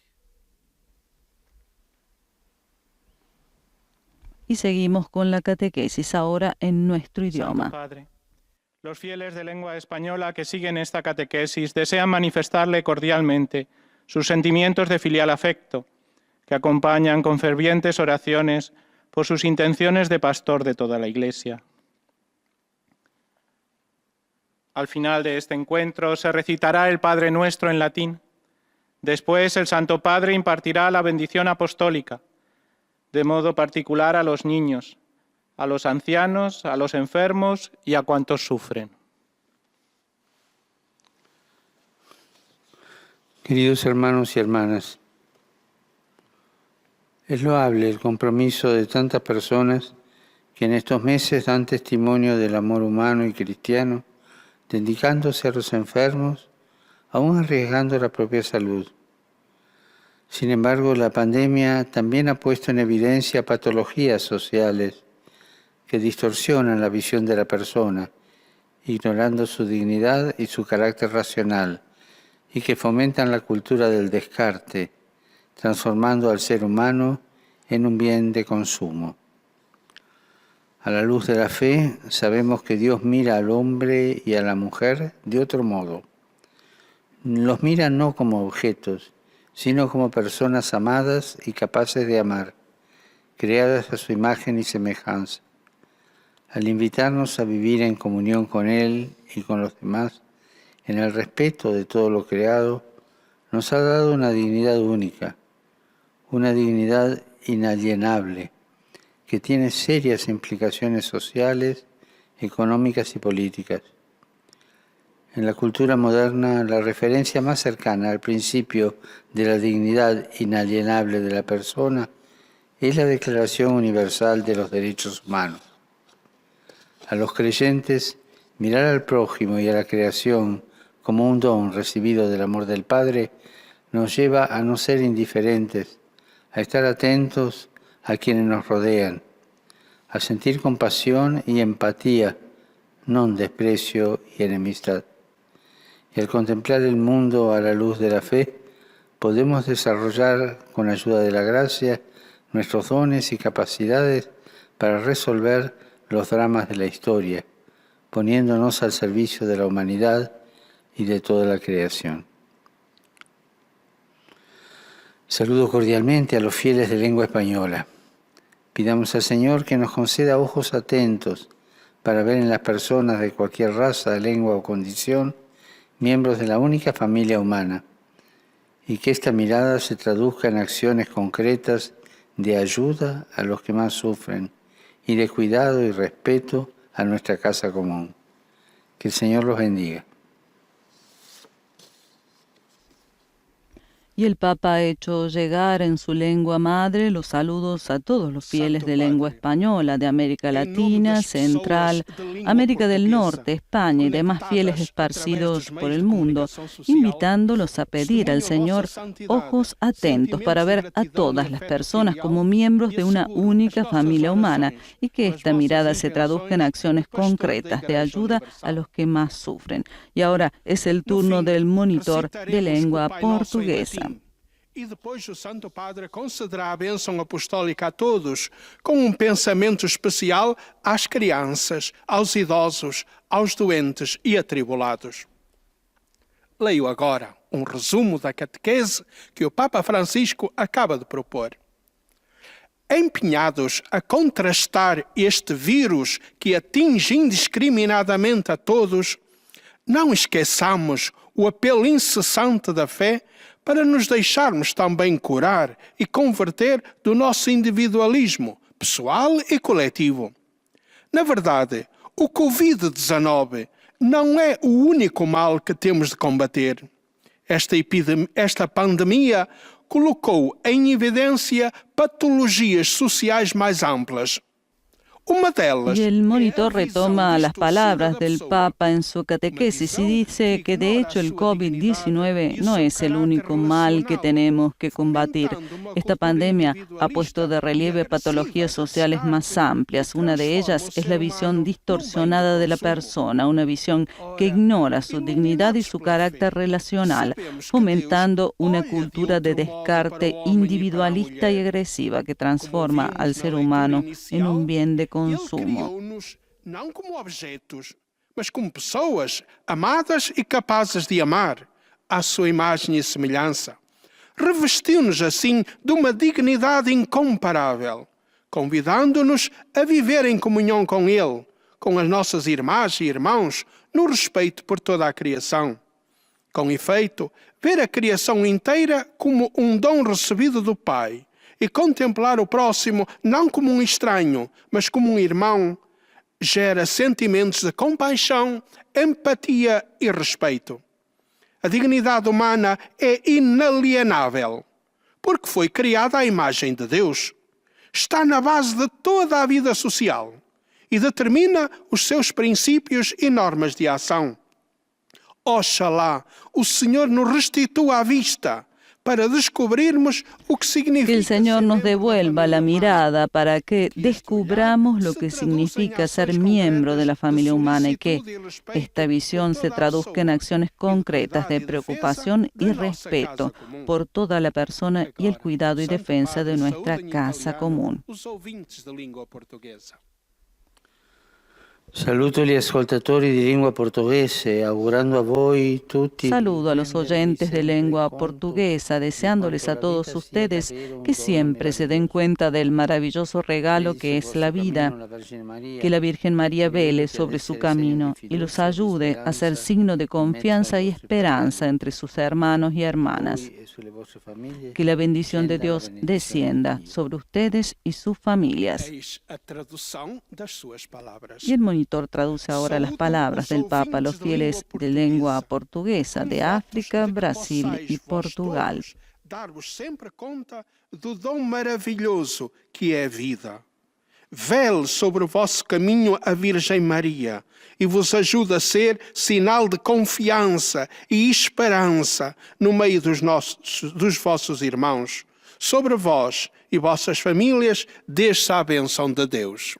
Y seguimos con la catequesis ahora en nuestro Santo idioma. Padre, los fieles de lengua española que siguen esta catequesis desean manifestarle cordialmente sus sentimientos de filial afecto, que acompañan con fervientes oraciones por sus intenciones de pastor de toda la Iglesia. Al final de este encuentro se recitará el Padre Nuestro en latín. Después el Santo Padre impartirá la bendición apostólica, de modo particular a los niños, a los ancianos, a los enfermos y a cuantos sufren. Queridos hermanos y hermanas, es loable el compromiso de tantas personas que en estos meses dan testimonio del amor humano y cristiano, dedicándose a los enfermos, aún arriesgando la propia salud. Sin embargo, la pandemia también ha puesto en evidencia patologías sociales que distorsionan la visión de la persona, ignorando su dignidad y su carácter racional, y que fomentan la cultura del descarte, transformando al ser humano en un bien de consumo. A la luz de la fe, sabemos que Dios mira al hombre y a la mujer de otro modo. Los mira no como objetos, sino como personas amadas y capaces de amar, creadas a su imagen y semejanza. Al invitarnos a vivir en comunión con Él y con los demás, en el respeto de todo lo creado, nos ha dado una dignidad única, una dignidad inalienable, que tiene serias implicaciones sociales, económicas y políticas. En la cultura moderna, la referencia más cercana al principio de la dignidad inalienable de la persona es la Declaración Universal de los Derechos Humanos. A los creyentes, mirar al prójimo y a la creación como un don recibido del amor del Padre nos lleva a no ser indiferentes, a estar atentos a quienes nos rodean, a sentir compasión y empatía, no desprecio y enemistad. Y al contemplar el mundo a la luz de la fe, podemos desarrollar, con ayuda de la gracia, nuestros dones y capacidades para resolver los dramas de la historia, poniéndonos al servicio de la humanidad y de toda la creación. Saludo cordialmente a los fieles de lengua española. Pidamos al Señor que nos conceda ojos atentos para ver en las personas de cualquier raza, lengua o condición miembros de la única familia humana, y que esta mirada se traduzca en acciones concretas de ayuda a los que más sufren y de cuidado y respeto a nuestra casa común. Que el Señor los bendiga. Y el Papa ha hecho llegar en su lengua madre los saludos a todos los fieles de lengua española de América Latina, Central, América del Norte, España y demás fieles esparcidos por el mundo, invitándolos a pedir al Señor ojos atentos para ver a todas las personas como miembros de una única familia humana y que esta mirada se traduzca en acciones concretas de ayuda a los que más sufren. Y ahora es el turno del monitor de lengua portuguesa. E depois o Santo Padre concederá a bênção apostólica a todos, com pensamento especial às crianças, aos idosos, aos doentes e atribulados. Leio agora resumo da catequese que o Papa Francisco acaba de propor. Empenhados a contrastar este vírus que atinge indiscriminadamente a todos, não esqueçamos o apelo incessante da fé para nos deixarmos também curar e converter do nosso individualismo pessoal e coletivo. Na verdade, o Covid-19 não é o único mal que temos de combater. Esta pandemia colocou em evidência patologias sociais mais amplas. Y el monitor retoma las palabras del Papa en su catequesis y dice que de hecho el COVID-19 no es el único mal que tenemos que combatir. Esta pandemia ha puesto de relieve patologías sociales más amplias. Una de ellas es la visión distorsionada de la persona, una visión que ignora su dignidad y su carácter relacional, fomentando una cultura de descarte individualista y agresiva que transforma al ser humano en un bien de consumo. Criou-nos não como objetos, mas como pessoas amadas e capazes de amar, à sua imagem e semelhança. Revestiu-nos assim de uma dignidade incomparável, convidando-nos a viver em comunhão com Ele, com as nossas irmãs e irmãos, no respeito por toda a criação. Com efeito, ver a criação inteira como um dom recebido do Pai, e contemplar o próximo não como um estranho, mas como um irmão, gera sentimentos de compaixão, empatia e respeito. A dignidade humana é inalienável, porque foi criada à imagem de Deus. Está na base de toda a vida social e determina os seus princípios e normas de ação. Oxalá o Senhor nos restitua a vista, para descubrirmos o que significa. Que el Señor nos devuelva la mirada para que descubramos lo que significa ser miembro de la familia humana y que esta visión se traduzca en acciones concretas de preocupación y respeto por toda la persona y el cuidado y defensa de nuestra casa común. Saluto gli ascoltatori di lingua portoghese, augurando a voi tutti. Saludo a los oyentes de lengua portuguesa, deseándoles a todos ustedes que siempre se den cuenta del maravilloso regalo que es la vida, que la Virgen María vele sobre su camino y los ayude a ser signo de confianza y esperanza entre sus hermanos y hermanas. Que la bendición de Dios descienda sobre ustedes y sus familias. Y el monitor traduce ahora las palabras del Papa a los fieles de lengua portuguesa de África, Brasil y Portugal. Dar-vos sempre conta do dom maravilhoso que é a vida. Vele sobre o vosso caminho a Virgem Maria e vos ajude a ser sinal de confiança e esperança no meio dos vossos irmãos. Sobre vós e vossas famílias desça a bênção de Deus.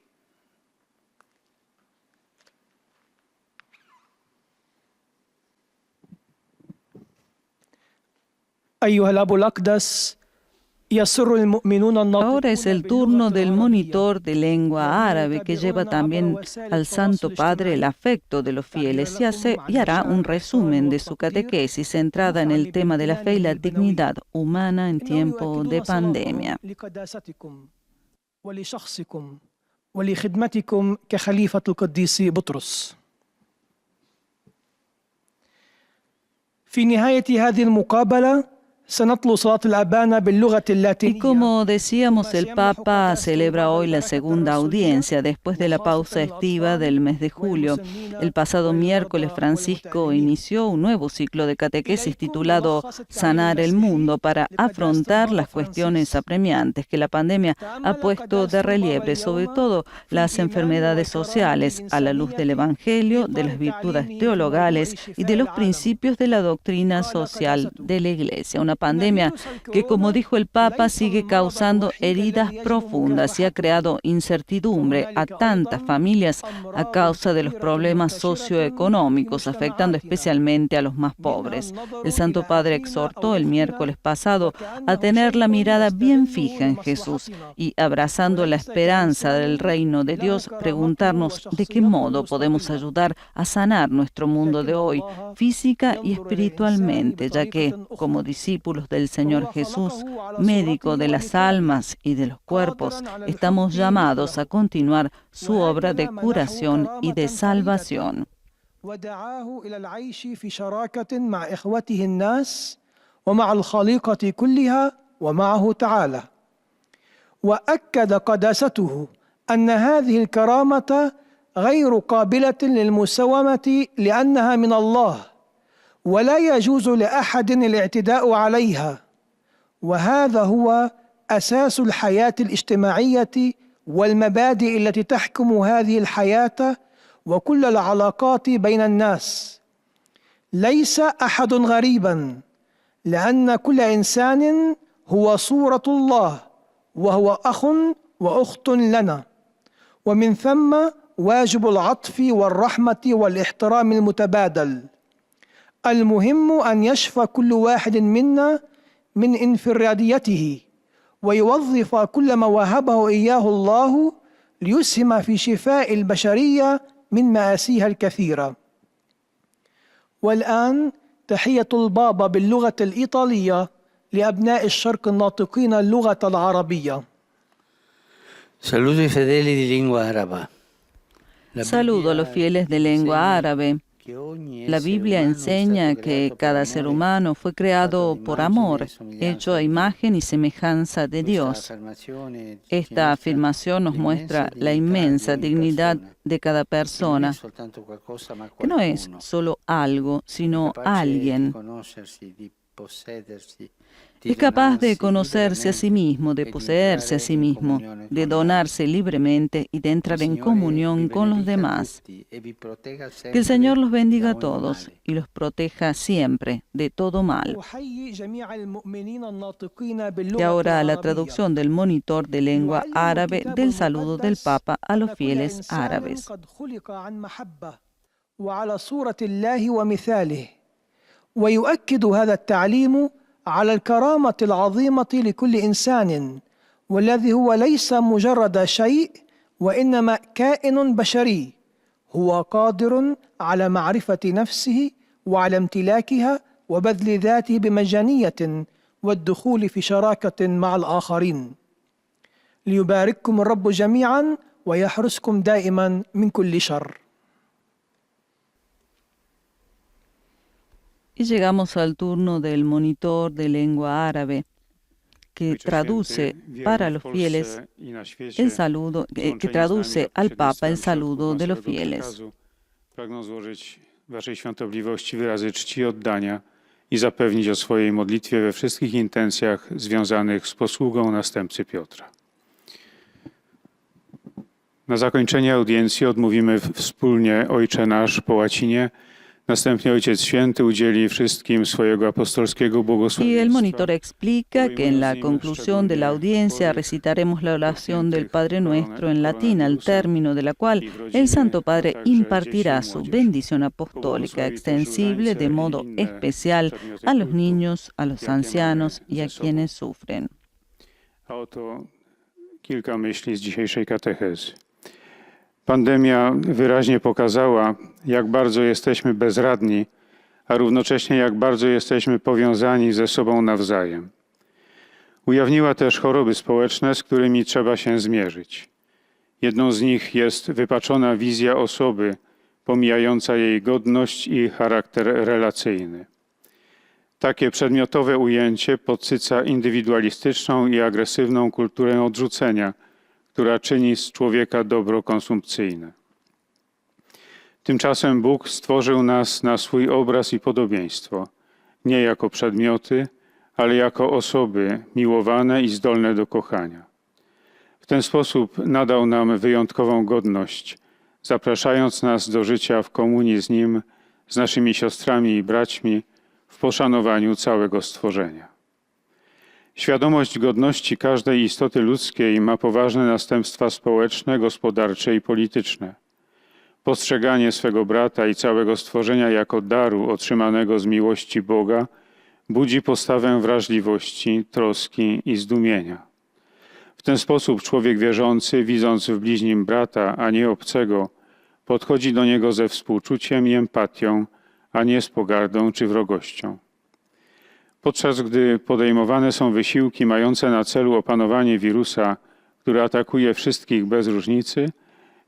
أيها الأب الأقدس Ahora es el turno del monitor de lengua árabe que lleva también al Santo Padre el afecto de los fieles y hará un resumen de su catequesis centrada en el tema de la fe y la dignidad humana en tiempo de pandemia. في نهاية هذه المقابلة سنتلو صلاة الأبانة باللغة Y اللاتينية. como decíamos, el Papa celebra hoy la segunda audiencia después de la pausa estiva del mes de julio. El pasado miércoles, Francisco inició un nuevo ciclo de catequesis titulado Sanar el Mundo para afrontar las cuestiones apremiantes que la pandemia ha puesto de relieve, sobre todo las enfermedades sociales, a la luz del Evangelio, de las virtudes teologales y de los principios de la doctrina social de la Iglesia. Una pandemia que, como dijo el Papa, sigue causando heridas profundas y ha creado incertidumbre a tantas familias a causa de los problemas socioeconómicos, afectando especialmente a los más pobres. El Santo Padre exhortó el miércoles pasado a tener la mirada bien fija en Jesús y, abrazando la esperanza del reino de Dios, preguntarnos de qué modo podemos ayudar a sanar nuestro mundo de hoy, física y espiritualmente, ya que, como discípulos del Señor Jesús, médico de las almas y de los cuerpos, estamos llamados a continuar su obra de curación y de salvación. ودعاه إلى العيش في شراكة مع إخوته الناس ومع الخليقة كلها ومعه تعالى. وأكد قداسته أن هذه الكرامة غير قابلة للمساومة لأنها من الله، ولا يجوز لأحد الاعتداء عليها، وهذا هو أساس الحياة الاجتماعية والمبادئ التي تحكم هذه الحياة وكل العلاقات بين الناس. ليس أحد غريبا، لأن كل إنسان هو صورة الله، وهو أخ وأخت لنا، ومن ثم واجب العطف والرحمة والاحترام المتبادل. المهم أن يشفى كل واحد منا من انفراديته ويوظف كل ما وهبه إياه الله ليسهم في شفاء البشرية من مآسيها الكثيرة. والآن تحية البابا باللغة الإيطالية لأبناء الشرق الناطقين اللغة العربية. Saludo i fedeli di lingua araba. Saludo a los fieles de lengua árabe. La Biblia enseña que cada ser humano fue creado por amor, hecho a imagen y semejanza de Dios. Esta afirmación nos muestra la inmensa dignidad de cada persona, que no es solo algo, sino alguien. Es capaz de conocerse a sí mismo, de poseerse a sí mismo, de donarse libremente y de entrar en comunión con los demás. Que el Señor los bendiga a todos y los proteja siempre de todo mal. Y ahora la traducción del monitor de lengua árabe del saludo del Papa a los fieles árabes. ويؤكد هذا التعليم على الكرامة العظيمة لكل إنسان، والذي هو ليس مجرد شيء وإنما كائن بشري، هو قادر على معرفة نفسه وعلى امتلاكها وبذل ذاته بمجانية والدخول في شراكة مع الآخرين. ليبارككم الرب جميعا ويحرسكم دائما من كل شر. Y llegamos al turno del monitor de lengua árabe, que traduce para los fieles el saludo, que traduce al Papa el saludo de los fieles. Pragnę złożyć Waszej Świątobliwości wyrazy czci i oddania i zapewnić o swojej modlitwie we wszystkich intencjach związanych z posługą następcy Piotra. Na zakończenie audiencji odmówimy wspólnie Ojcze Nasz po łacinie. Następnie Ojciec Święty udzieli wszystkim swojego apostolskiego Y el błogosławieństwa. monitor explica que en la conclusión de la audiencia recitaremos la oración del Padre Nuestro en latín, al término de la cual el Santo Padre impartirá su bendición apostólica extensible de modo especial a los niños, a los ancianos y a quienes sufren. A oto kilka myśli z dzisiejszej katechezy. Pandemia wyraźnie pokazała, jak bardzo jesteśmy bezradni, a równocześnie jak bardzo jesteśmy powiązani ze sobą nawzajem. Ujawniła też choroby społeczne, z którymi trzeba się zmierzyć. Jedną z nich jest wypaczona wizja osoby, pomijająca jej godność i charakter relacyjny. Takie przedmiotowe ujęcie podsyca indywidualistyczną i agresywną kulturę odrzucenia, która czyni z człowieka dobro konsumpcyjne. Tymczasem Bóg stworzył nas na swój obraz i podobieństwo, nie jako przedmioty, ale jako osoby miłowane i zdolne do kochania. W ten sposób nadał nam wyjątkową godność, zapraszając nas do życia w komunii z Nim, z naszymi siostrami i braćmi, w poszanowaniu całego stworzenia. Świadomość godności każdej istoty ludzkiej ma poważne następstwa społeczne, gospodarcze i polityczne. Postrzeganie swego brata i całego stworzenia jako daru otrzymanego z miłości Boga budzi postawę wrażliwości, troski i zdumienia. W ten sposób człowiek wierzący, widząc w bliźnim brata, a nie obcego, podchodzi do niego ze współczuciem i empatią, a nie z pogardą czy wrogością. Podczas gdy podejmowane są wysiłki mające na celu opanowanie wirusa, który atakuje wszystkich bez różnicy,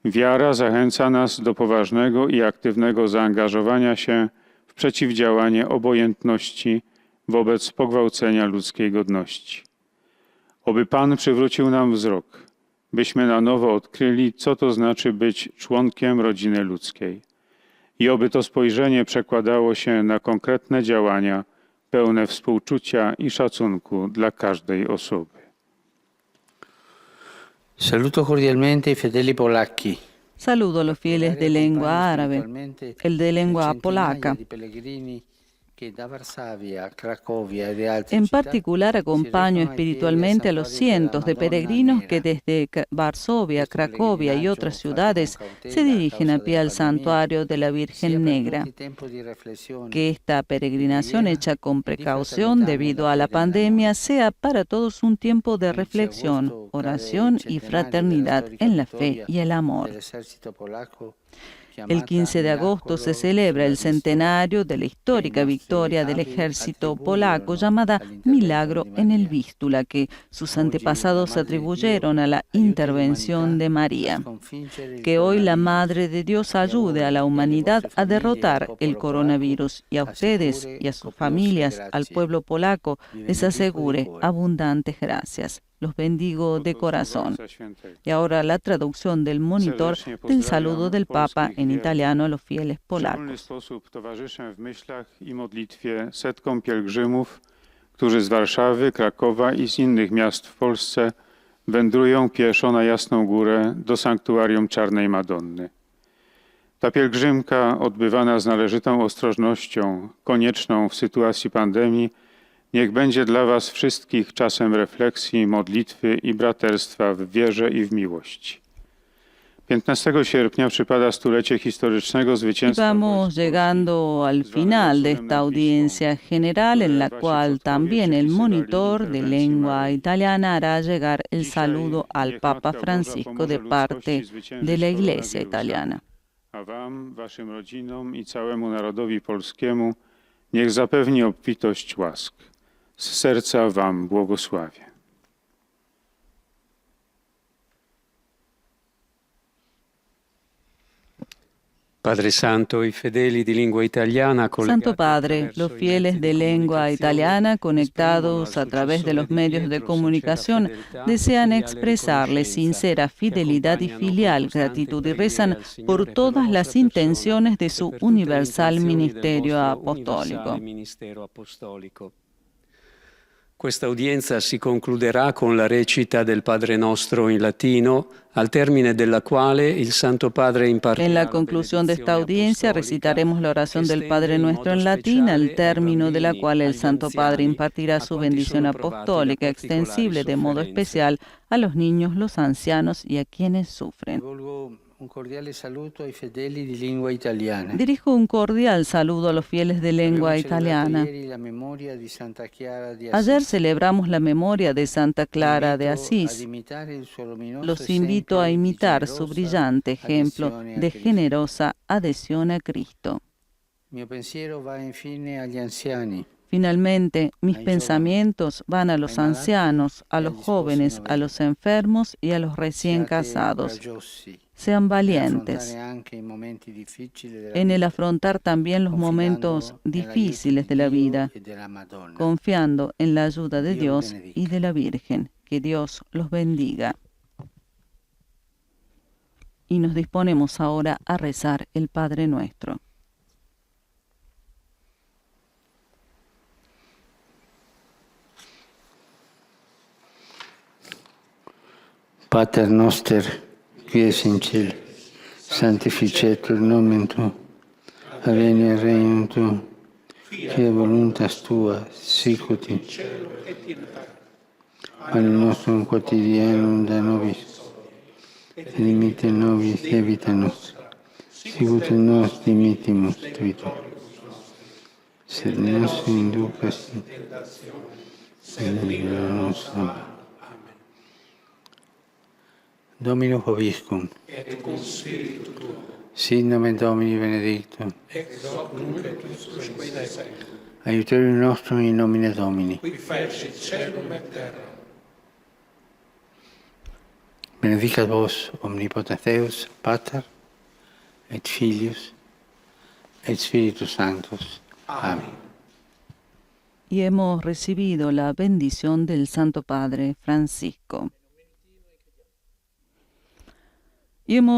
wiara zachęca nas do poważnego i aktywnego zaangażowania się w przeciwdziałanie obojętności wobec pogwałcenia ludzkiej godności. Oby Pan przywrócił nam wzrok, byśmy na nowo odkryli, co to znaczy być członkiem rodziny ludzkiej. I oby to spojrzenie przekładało się na konkretne działania pełne współczucia i szacunku dla każdej osoby. Saluto cordialmente i fedeli polacchi. Saludo a los fieles de lengua árabe, el de lengua polaca. En particular, acompaño espiritualmente a los cientos de peregrinos que desde Varsovia, Cracovia y otras ciudades se dirigen a pie al santuario de la Virgen Negra. Que esta peregrinación hecha con precaución debido a la pandemia sea para todos un tiempo de reflexión, oración y fraternidad en la fe y el amor. El 15 de agosto se celebra el centenario de la histórica victoria del ejército polaco llamada Milagro en el Vístula, que sus antepasados atribuyeron a la intervención de María. Que hoy la Madre de Dios ayude a la humanidad a derrotar el coronavirus y a ustedes y a sus familias, al pueblo polaco, les asegure abundantes gracias. Los bendigo de corazón. Y ahora la traducción del monitor del saludo del Papa en italiano a los fieles polacos. Sposób towarzyszę w myślach i modlitwie setkom pielgrzymów, którzy z Warszawy, Krakowa i z innych miast w Polsce wędrują pieszo na Jasną Górę do sanktuarium Czarnej Madonny. Ta pielgrzymka, odbywana z należytą ostrożnością, konieczną w sytuacji pandemii, niech będzie dla was wszystkich czasem refleksji, modlitwy i braterstwa w wierze i w miłości. 15 sierpnia przypada stulecie historycznego zwycięstwa. Vamos llegando al final de esta audiencia general en la cual también el monitor de lengua italiana hará llegar el saludo al Papa Francisco de parte de la Iglesia italiana. A wam, waszym rodzinom i całemu narodowi polskiemu niech zapewni obfitość łask. Z serca wam błogosławię. Padre Santo, i fedeli di lingua italiana, Santo Padre, los fieles de lengua italiana conectados a través de los medios de comunicación desean expresarle sincera fidelidad y filial gratitud y rezan por todas las intenciones de su universal ministerio apostólico. Questa udienza si concluderà con la recita del Padre Nostro in latino, al termine della quale il Santo Padre impartirà. En la conclusión de esta audiencia recitaremos la oración del Padre Nuestro en latín, al término de la cual el Santo Padre impartirá su bendición apostólica extensible de modo especial a los niños, los ancianos y a quienes sufren. Un cordiale saluto ai fedeli di lingua italiana. Dirijo un cordial saludo a los fieles de lengua italiana. Ayer celebramos la memoria de Santa Clara de Asís. Los invito a imitar su brillante ejemplo de generosa adhesión a Cristo. Mio pensiero va infine agli anziani. Finalmente, mis pensamientos van a los ancianos, a los jóvenes, a los enfermos y a los recién casados. Sean valientes en el afrontar también los momentos difíciles de la vida, confiando en la ayuda de Dios y de la Virgen. Que Dios los bendiga. Y nos disponemos ahora a rezar el Padre Nuestro. Pater noster, qui es in cielo, sanctificetur nomen tu, adveniat regnum tu, fiat voluntas tua, sicut in cielo et in terra. Panem nostrum quotidianum da nobis, et dimitte nobis debita nostra, sicut nos dimittimus debitoribus. Sed nos inducas in tentationem, sed libera nos a male. Dominus vobiscum. Et cum spiritu tuo. Sit nomen Domini benedictum. Ex hoc nunc et usque in seculum. Aiuterium nostrum in nomine Domini. Qui fecit caelum et terra. Benedicat vos omnipotens Deus, Pater, et Filius, et Spiritus Sanctus. Amén. Y hemos recibido la bendición del Santo Padre Francisco. Y hemos